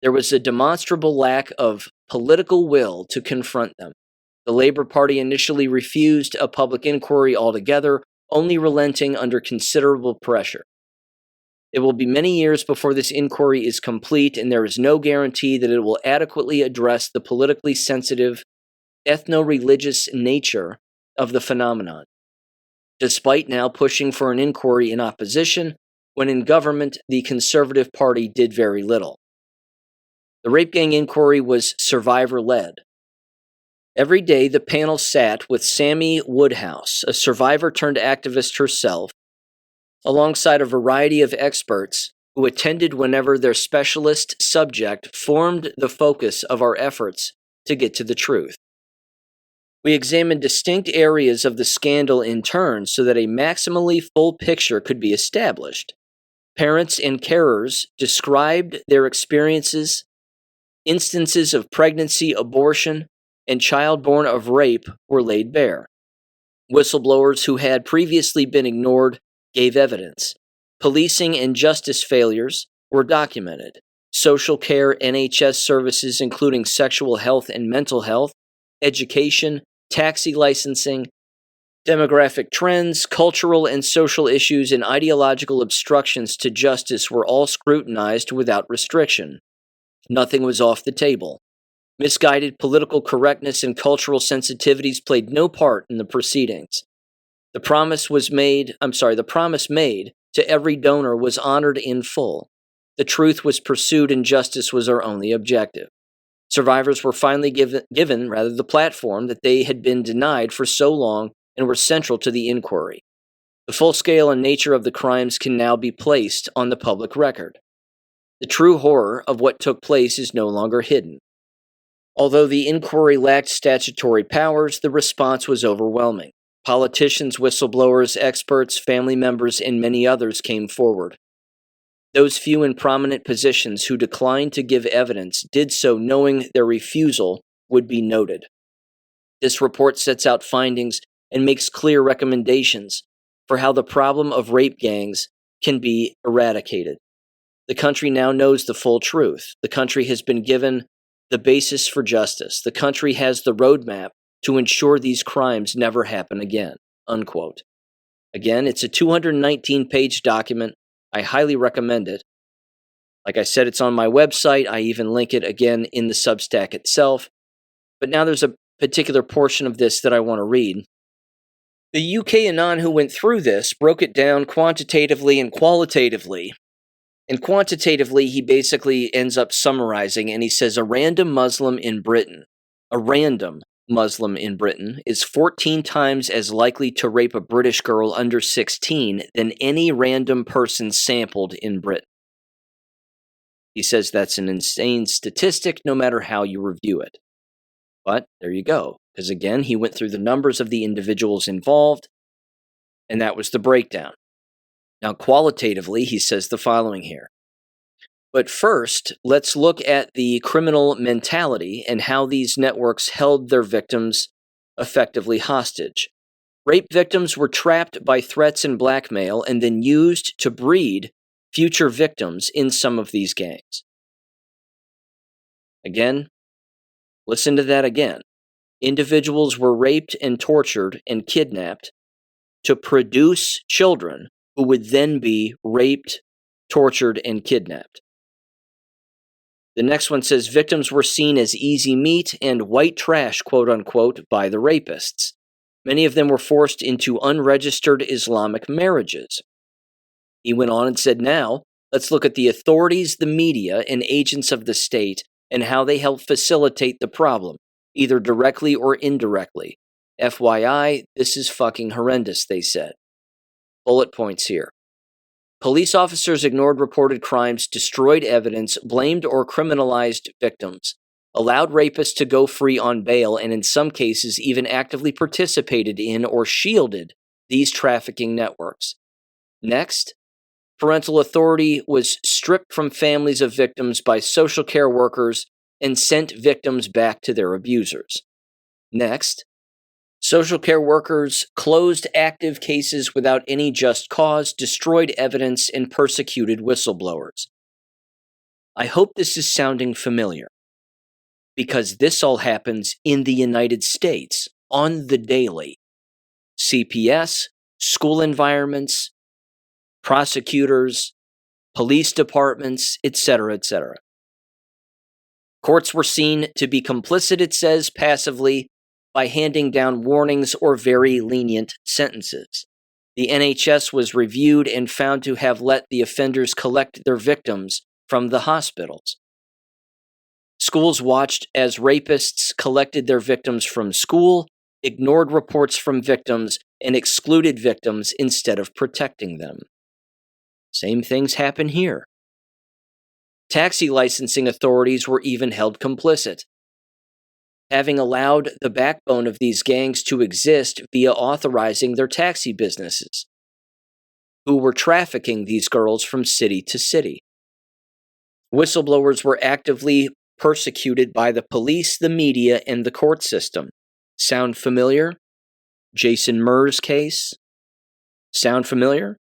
There was a demonstrable lack of political will to confront them. The Labour Party initially refused a public inquiry altogether, only relenting under considerable pressure. It will be many years before this inquiry is complete, and there is no guarantee that it will adequately address the politically sensitive, ethno-religious nature of the phenomenon. Despite now pushing for an inquiry in opposition, when in government, the Conservative Party did very little. The rape gang inquiry was survivor-led. Every day, the panel sat with Sammy Woodhouse, a survivor-turned-activist herself, alongside a variety of experts who attended whenever their specialist subject formed the focus of our efforts to get to the truth. We examined distinct areas of the scandal in turn so that a maximally full picture could be established. Parents and carers described their experiences. Instances of pregnancy, abortion, and child born of rape were laid bare. Whistleblowers who had previously been ignored gave evidence. Policing and justice failures were documented. Social care, NHS services, including sexual health and mental health, education, taxi licensing, demographic trends, cultural and social issues, and ideological obstructions to justice were all scrutinized without restriction. Nothing was off the table. Misguided political correctness and cultural sensitivities played no part in the proceedings. The promise made to every donor was honored in full. The truth was pursued and justice was our only objective. Survivors were finally given the platform that they had been denied for so long and were central to the inquiry. The full scale and nature of the crimes can now be placed on the public record. The true horror of what took place is no longer hidden. Although the inquiry lacked statutory powers, the response was overwhelming. Politicians, whistleblowers, experts, family members, and many others came forward. Those few in prominent positions who declined to give evidence did so knowing their refusal would be noted. This report sets out findings and makes clear recommendations for how the problem of rape gangs can be eradicated. The country now knows the full truth. The country has been given the basis for justice. The country has the roadmap to ensure these crimes never happen again." Unquote. Again, it's a 219-page document. I highly recommend it. Like I said, it's on my website. I even link it again in the Substack itself. But now there's a particular portion of this that I want to read. The UK Anon who went through this broke it down quantitatively and qualitatively. And quantitatively, he basically ends up summarizing, and he says a random Muslim in Britain is 14 times as likely to rape a British girl under 16 than any random person sampled in Britain. He says that's an insane statistic no matter how you review it. But there you go, because again, he went through the numbers of the individuals involved, and that was the breakdown. Now, qualitatively, he says the following here. But first, let's look at the criminal mentality and how these networks held their victims effectively hostage. Rape victims were trapped by threats and blackmail and then used to breed future victims in some of these gangs. Again, listen to that again. Individuals were raped and tortured and kidnapped to produce children who would then be raped, tortured, and kidnapped. The next one says victims were seen as easy meat and white trash, quote unquote, by the rapists. Many of them were forced into unregistered Islamic marriages. He went on and said, now, let's look at the authorities, the media, and agents of the state and how they help facilitate the problem. either directly or indirectly. FYI, this is fucking horrendous, they said. Bullet points here. Police officers ignored reported crimes, destroyed evidence, blamed or criminalized victims, allowed rapists to go free on bail, and in some cases even actively participated in or shielded these trafficking networks. Next, parental authority was stripped from families of victims by social care workers and sent victims back to their abusers. Next, social care workers closed active cases without any just cause, destroyed evidence, and persecuted whistleblowers. I hope this is sounding familiar, because this all happens in the United States on the daily. CPS, school environments, prosecutors, police departments, etc., etc. Courts were seen to be complicit, it says, passively, by handing down warnings or very lenient sentences. The NHS was reviewed and found to have let the offenders collect their victims from the hospitals. Schools watched as rapists collected their victims from school, ignored reports from victims, and excluded victims instead of protecting them. Same things happen here. Taxi licensing authorities were even held complicit, having allowed the backbone of these gangs to exist via authorizing their taxi businesses, who were trafficking these girls from city to city. Whistleblowers were actively persecuted by the police, the media, and the court system. Sound familiar? Jason Murr's case? Sound familiar?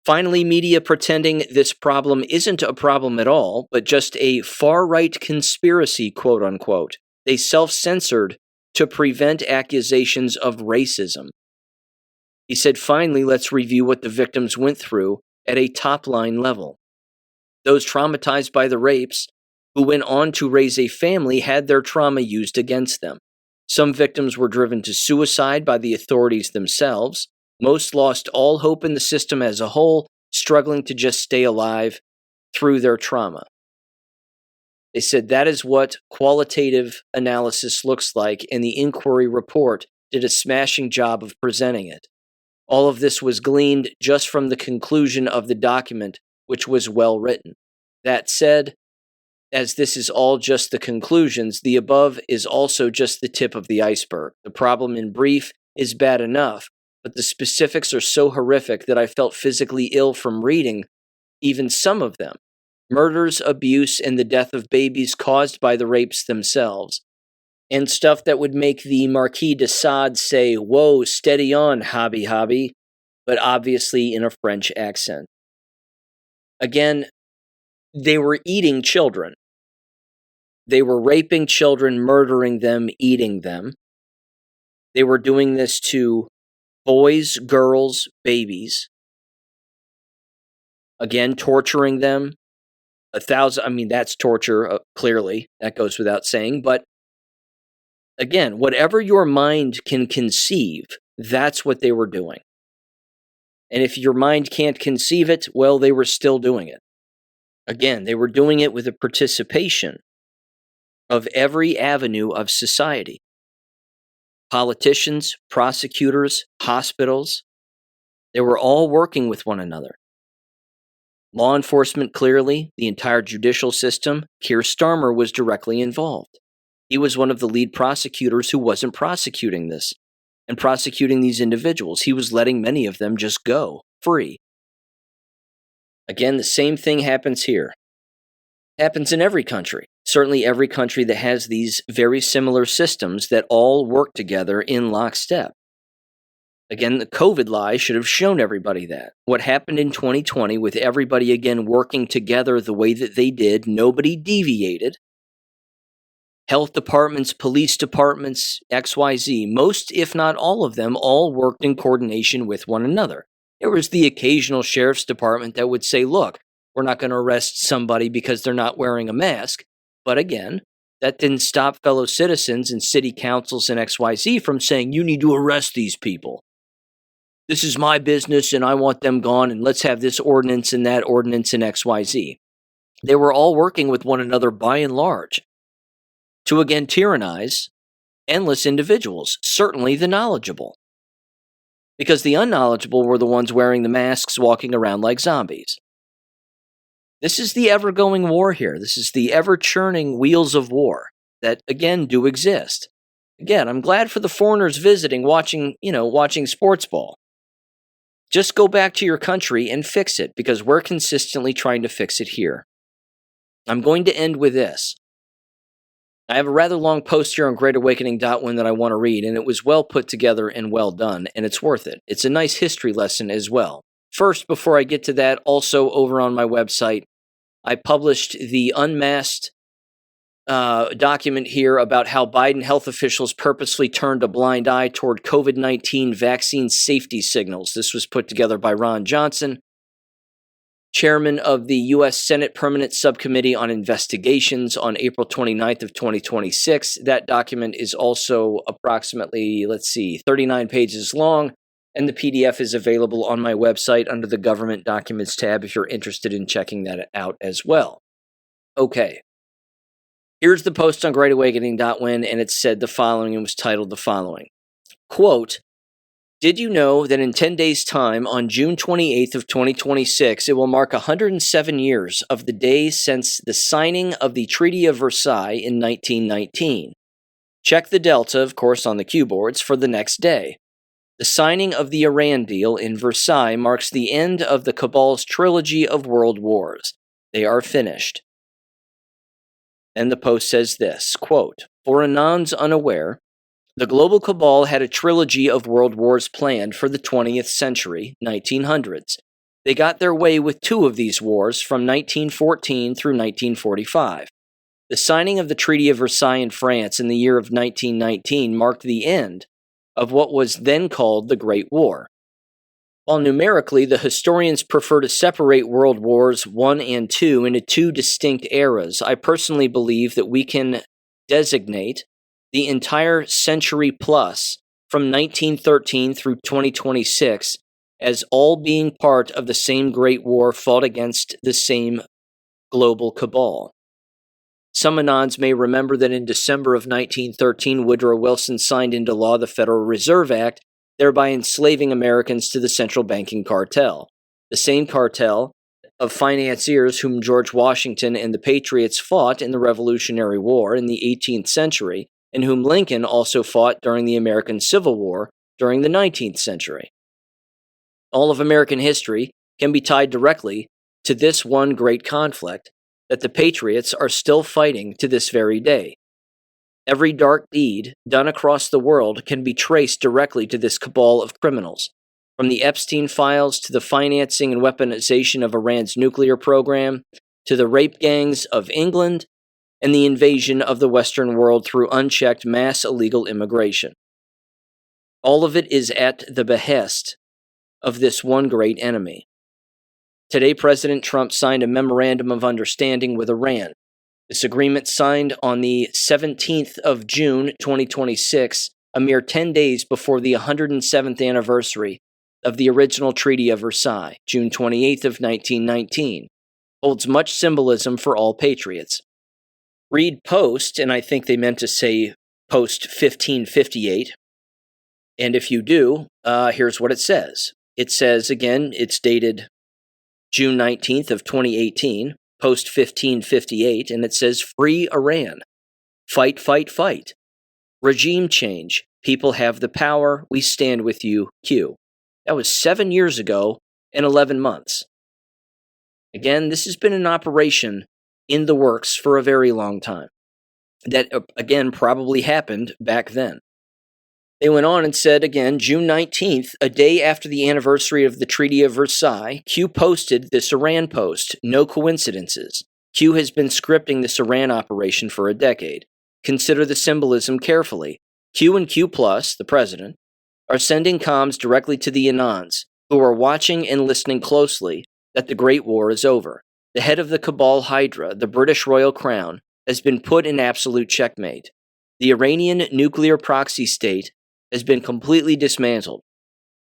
Finally, media pretending this problem isn't a problem at all, but just a far-right conspiracy, quote-unquote. They self-censored to prevent accusations of racism. He said, finally, let's review what the victims went through at a top-line level. Those traumatized by the rapes, who went on to raise a family, had their trauma used against them. Some victims were driven to suicide by the authorities themselves. Most lost all hope in the system as a whole, struggling to just stay alive through their trauma. They said that is what qualitative analysis looks like, and the inquiry report did a smashing job of presenting it. All of this was gleaned just from the conclusion of the document, which was well written. That said, as this is all just the conclusions, the above is also just the tip of the iceberg. The problem in brief is bad enough, but the specifics are so horrific that I felt physically ill from reading even some of them. Murders, abuse, and the death of babies caused by the rapes themselves. And stuff that would make the Marquis de Sade say, "Whoa, steady on, hobby," but obviously in a French accent. Again, they were eating children. They were raping children, murdering them, eating them. They were doing this to boys, girls, babies. Again, torturing them. That's torture, clearly. That goes without saying. But again, whatever your mind can conceive, that's what they were doing. And if your mind can't conceive it, well, they were still doing it. Again, they were doing it with the participation of every avenue of society. Politicians, prosecutors, hospitals, they were all working with one another. Law enforcement, clearly, the entire judicial system. Keir Starmer was directly involved. He was one of the lead prosecutors who wasn't prosecuting this and prosecuting these individuals. He was letting many of them just go free. Again, the same thing happens here. Happens in every country. Certainly every country that has these very similar systems that all work together in lockstep. Again, the COVID lie should have shown everybody that. What happened in 2020 with everybody again working together the way that they did, nobody deviated. Health departments, police departments, XYZ, most, if not all of them, all worked in coordination with one another. There was the occasional sheriff's department that would say, look, we're not going to arrest somebody because they're not wearing a mask. But again, that didn't stop fellow citizens and city councils and XYZ from saying, you need to arrest these people. This is my business and I want them gone, and let's have this ordinance and that ordinance and XYZ. They were all working with one another by and large to again tyrannize endless individuals, certainly the knowledgeable. Because the unknowledgeable were the ones wearing the masks, walking around like zombies. This is the ever-going war here. This is the ever-churning wheels of war that, again, do exist. Again, I'm glad for the foreigners visiting, watching sports ball. Just go back to your country and fix it, because we're consistently trying to fix it here. I'm going to end with this. I have a rather long post here on greatawakening.win that I want to read, and it was well put together and well done, and it's worth it. It's a nice history lesson as well. First, before I get to that, also over on my website, I published the unmasked document here about how Biden health officials purposely turned a blind eye toward COVID-19 vaccine safety signals. This was put together by Ron Johnson, chairman of the U.S. Senate Permanent Subcommittee on Investigations, on April 29th of 2026. That document is also approximately, 39 pages long, and the PDF is available on my website under the Government Documents tab if you're interested in checking that out as well. Okay. Here's the post on greatawakening.win, and it said the following and was titled the following. Quote, "Did you know that in 10 days' time, on June 28th of 2026, it will mark 107 years of the day since the signing of the Treaty of Versailles in 1919? Check the delta, of course, on the cue boards for the next day. The signing of the Iran deal in Versailles marks the end of the cabal's trilogy of world wars. They are finished." And the post says this, quote, "For Anons unaware, the global cabal had a trilogy of world wars planned for the 20th century, 1900s. They got their way with two of these wars from 1914 through 1945. The signing of the Treaty of Versailles in France in the year of 1919 marked the end of what was then called the Great War. While numerically the historians prefer to separate World Wars I and II into two distinct eras, I personally believe that we can designate the entire century plus from 1913 through 2026 as all being part of the same Great War fought against the same global cabal. Some Anons may remember that in December of 1913, Woodrow Wilson signed into law the Federal Reserve Act, thereby enslaving Americans to the central banking cartel. The same cartel of financiers whom George Washington and the Patriots fought in the Revolutionary War in the 18th century, and whom Lincoln also fought during the American Civil War during the 19th century. All of American history can be tied directly to this one great conflict that the Patriots are still fighting to this very day. Every dark deed done across the world can be traced directly to this cabal of criminals, from the Epstein files to the financing and weaponization of Iran's nuclear program, to the rape gangs of England, and the invasion of the Western world through unchecked mass illegal immigration. All of it is at the behest of this one great enemy. Today, President Trump signed a memorandum of understanding with Iran. This agreement, signed on the 17th of June 2026, a mere 10 days before the 107th anniversary of the original Treaty of Versailles, June 28th of 1919, holds much symbolism for all patriots. Read post, and I think they meant to say post 1558, and if you do, here's what it says. It says, again, it's dated June 19th of 2018, post 1558, and it says, "Free Iran. Fight, fight, fight. Regime change. People have the power. We stand with you. Q." That was 7 years ago and 11 months. Again, this has been an operation in the works for a very long time. That, again, probably happened back then. They went on and said, again, June 19th, a day after the anniversary of the Treaty of Versailles, Q posted this Iran post. No coincidences. Q has been scripting this Iran operation for a decade. Consider the symbolism carefully. Q and Q+, the president, are sending comms directly to the Anons, who are watching and listening closely, that the Great War is over. The head of the Cabal Hydra, the British Royal Crown, has been put in absolute checkmate. The Iranian nuclear proxy state has been completely dismantled.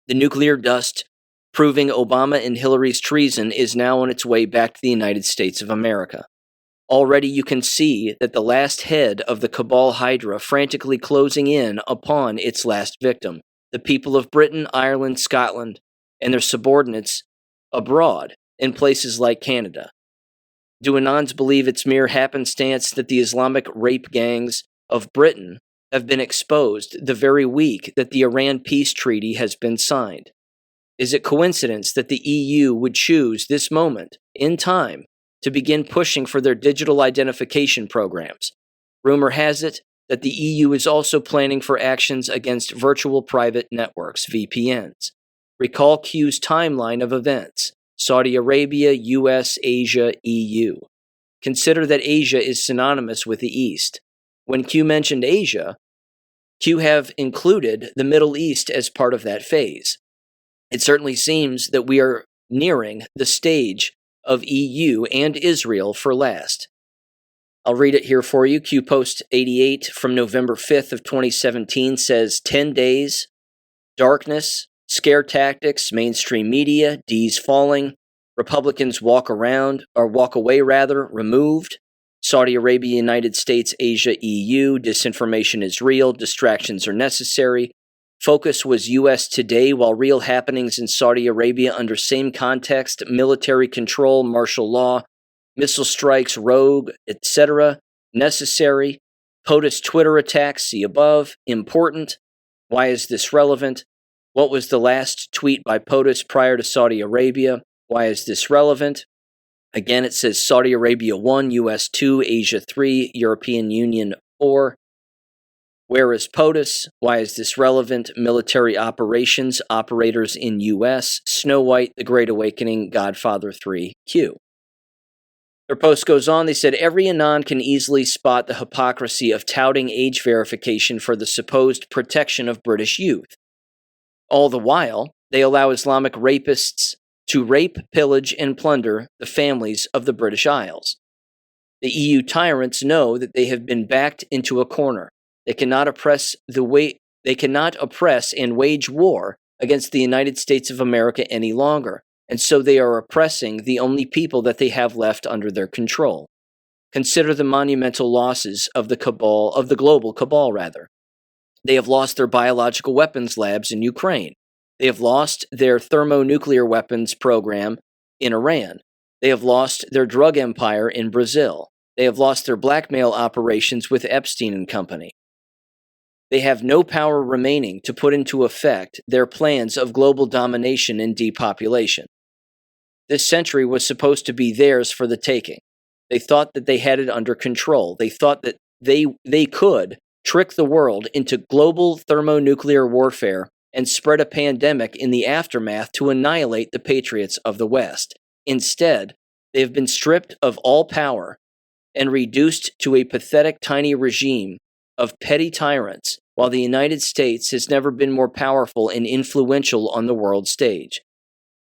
The nuclear dust, proving Obama and Hillary's treason, is now on its way back to the United States of America. Already you can see that the last head of the cabal hydra frantically closing in upon its last victim, the people of Britain, Ireland, Scotland, and their subordinates abroad in places like Canada. Do Anons believe it's mere happenstance that the Islamic rape gangs of Britain have been exposed the very week that the Iran peace treaty has been signed? Is it coincidence that the EU would choose this moment in time to begin pushing for their digital identification programs? Rumor has it that the EU is also planning for actions against virtual private networks, VPNs. Recall Q's timeline of events: Saudi Arabia, US, Asia, EU. Consider that Asia is synonymous with the East. When Q mentioned Asia, Q have included the Middle East as part of that phase. It certainly seems that we are nearing the stage of EU and Israel for last. I'll read it here for you. Q Post 88 from November 5th of 2017 says 10 days, darkness, scare tactics, mainstream media, D's falling, Republicans walk away, removed, Saudi Arabia, United States, Asia, EU, disinformation is real, distractions are necessary. Focus was U.S. today, while real happenings in Saudi Arabia under same context, military control, martial law, missile strikes, rogue, etc., necessary. POTUS Twitter attacks, see above, important. Why is this relevant? What was the last tweet by POTUS prior to Saudi Arabia? Why is this relevant? Again, it says Saudi Arabia 1, US 2, Asia 3, European Union 4. Where is POTUS? Why is this relevant? Military operations, operators in US, Snow White, The Great Awakening, Godfather 3, Q. Their post goes on, they said, every Anon can easily spot the hypocrisy of touting age verification for the supposed protection of British youth. All the while, they allow Islamic rapists to rape, pillage, and plunder the families of the British Isles. The EU tyrants know that they have been backed into a corner. They cannot oppress and wage war against the United States of America any longer, and so they are oppressing the only people that they have left under their control. Consider the monumental losses of the global cabal. They have lost their biological weapons labs in Ukraine. They have lost their thermonuclear weapons program in Iran. They have lost their drug empire in Brazil. They have lost their blackmail operations with Epstein and Company. They have no power remaining to put into effect their plans of global domination and depopulation. This century was supposed to be theirs for the taking. They thought that they had it under control. They thought that they could trick the world into global thermonuclear warfare and spread a pandemic in the aftermath to annihilate the patriots of the West. Instead, they have been stripped of all power and reduced to a pathetic tiny regime of petty tyrants, while the United States has never been more powerful and influential on the world stage.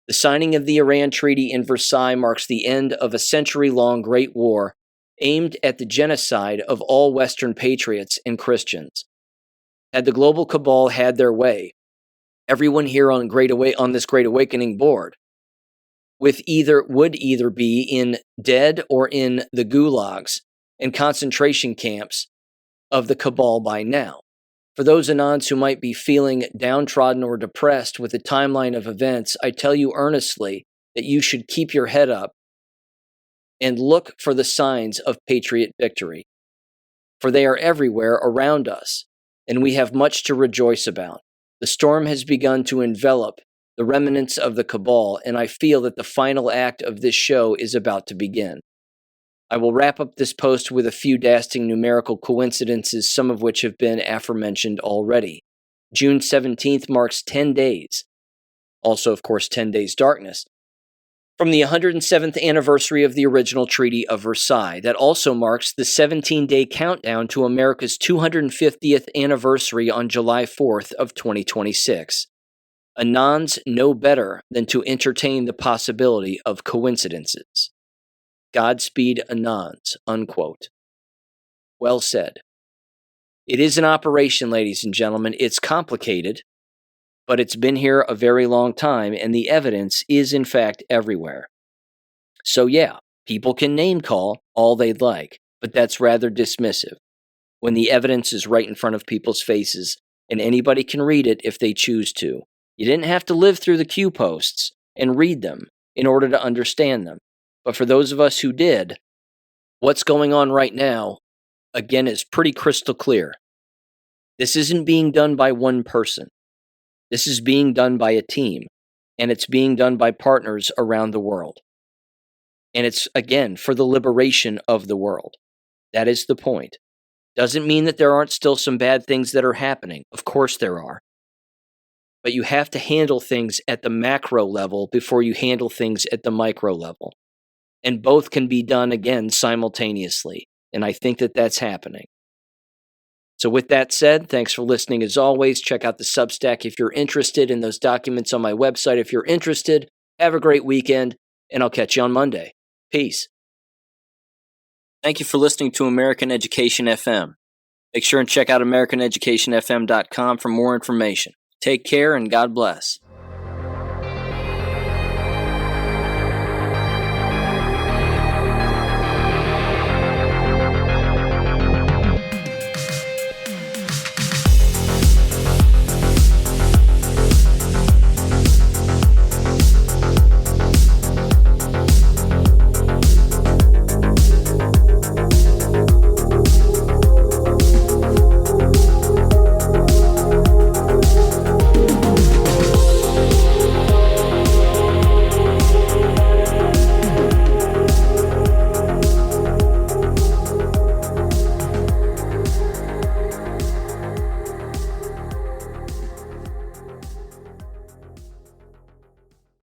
The signing of the Iran Treaty in Versailles marks the end of a century-long Great War aimed at the genocide of all Western patriots and Christians. Had the global cabal had their way, everyone here on this Great Awakening board would either be in dead or in the gulags and concentration camps of the cabal by now. For those Anons who might be feeling downtrodden or depressed with the timeline of events, I tell you earnestly that you should keep your head up and look for the signs of patriot victory. For they are everywhere around us, and we have much to rejoice about. The storm has begun to envelop the remnants of the cabal, and I feel that the final act of this show is about to begin. I will wrap up this post with a few dastardly numerical coincidences, some of which have been aforementioned already. June 17th marks 10 days. Also, of course, 10 days darkness. From the 107th anniversary of the original Treaty of Versailles. That also marks the 17-day countdown to America's 250th anniversary on July 4th of 2026. Anons know better than to entertain the possibility of coincidences. Godspeed, Anons, unquote. Well said. It is an operation, ladies and gentlemen. It's complicated, but it's been here a very long time, and the evidence is, in fact, everywhere. So yeah, people can name call, all they'd like, but that's rather dismissive when the evidence is right in front of people's faces and anybody can read it if they choose to. You didn't have to live through the Q posts and read them in order to understand them. But for those of us who did, what's going on right now, again, is pretty crystal clear. This isn't being done by one person. This is being done by a team, and it's being done by partners around the world. And it's, again, for the liberation of the world. That is the point. Doesn't mean that there aren't still some bad things that are happening. Of course there are. But you have to handle things at the macro level before you handle things at the micro level. And both can be done, again, simultaneously. And I think that that's happening. So with that said, thanks for listening as always. Check out the Substack if you're interested in those documents on my website. If you're interested, have a great weekend, and I'll catch you on Monday. Peace. Thank you for listening to American Education FM. Make sure and check out AmericanEducationFM.com for more information. Take care and God bless.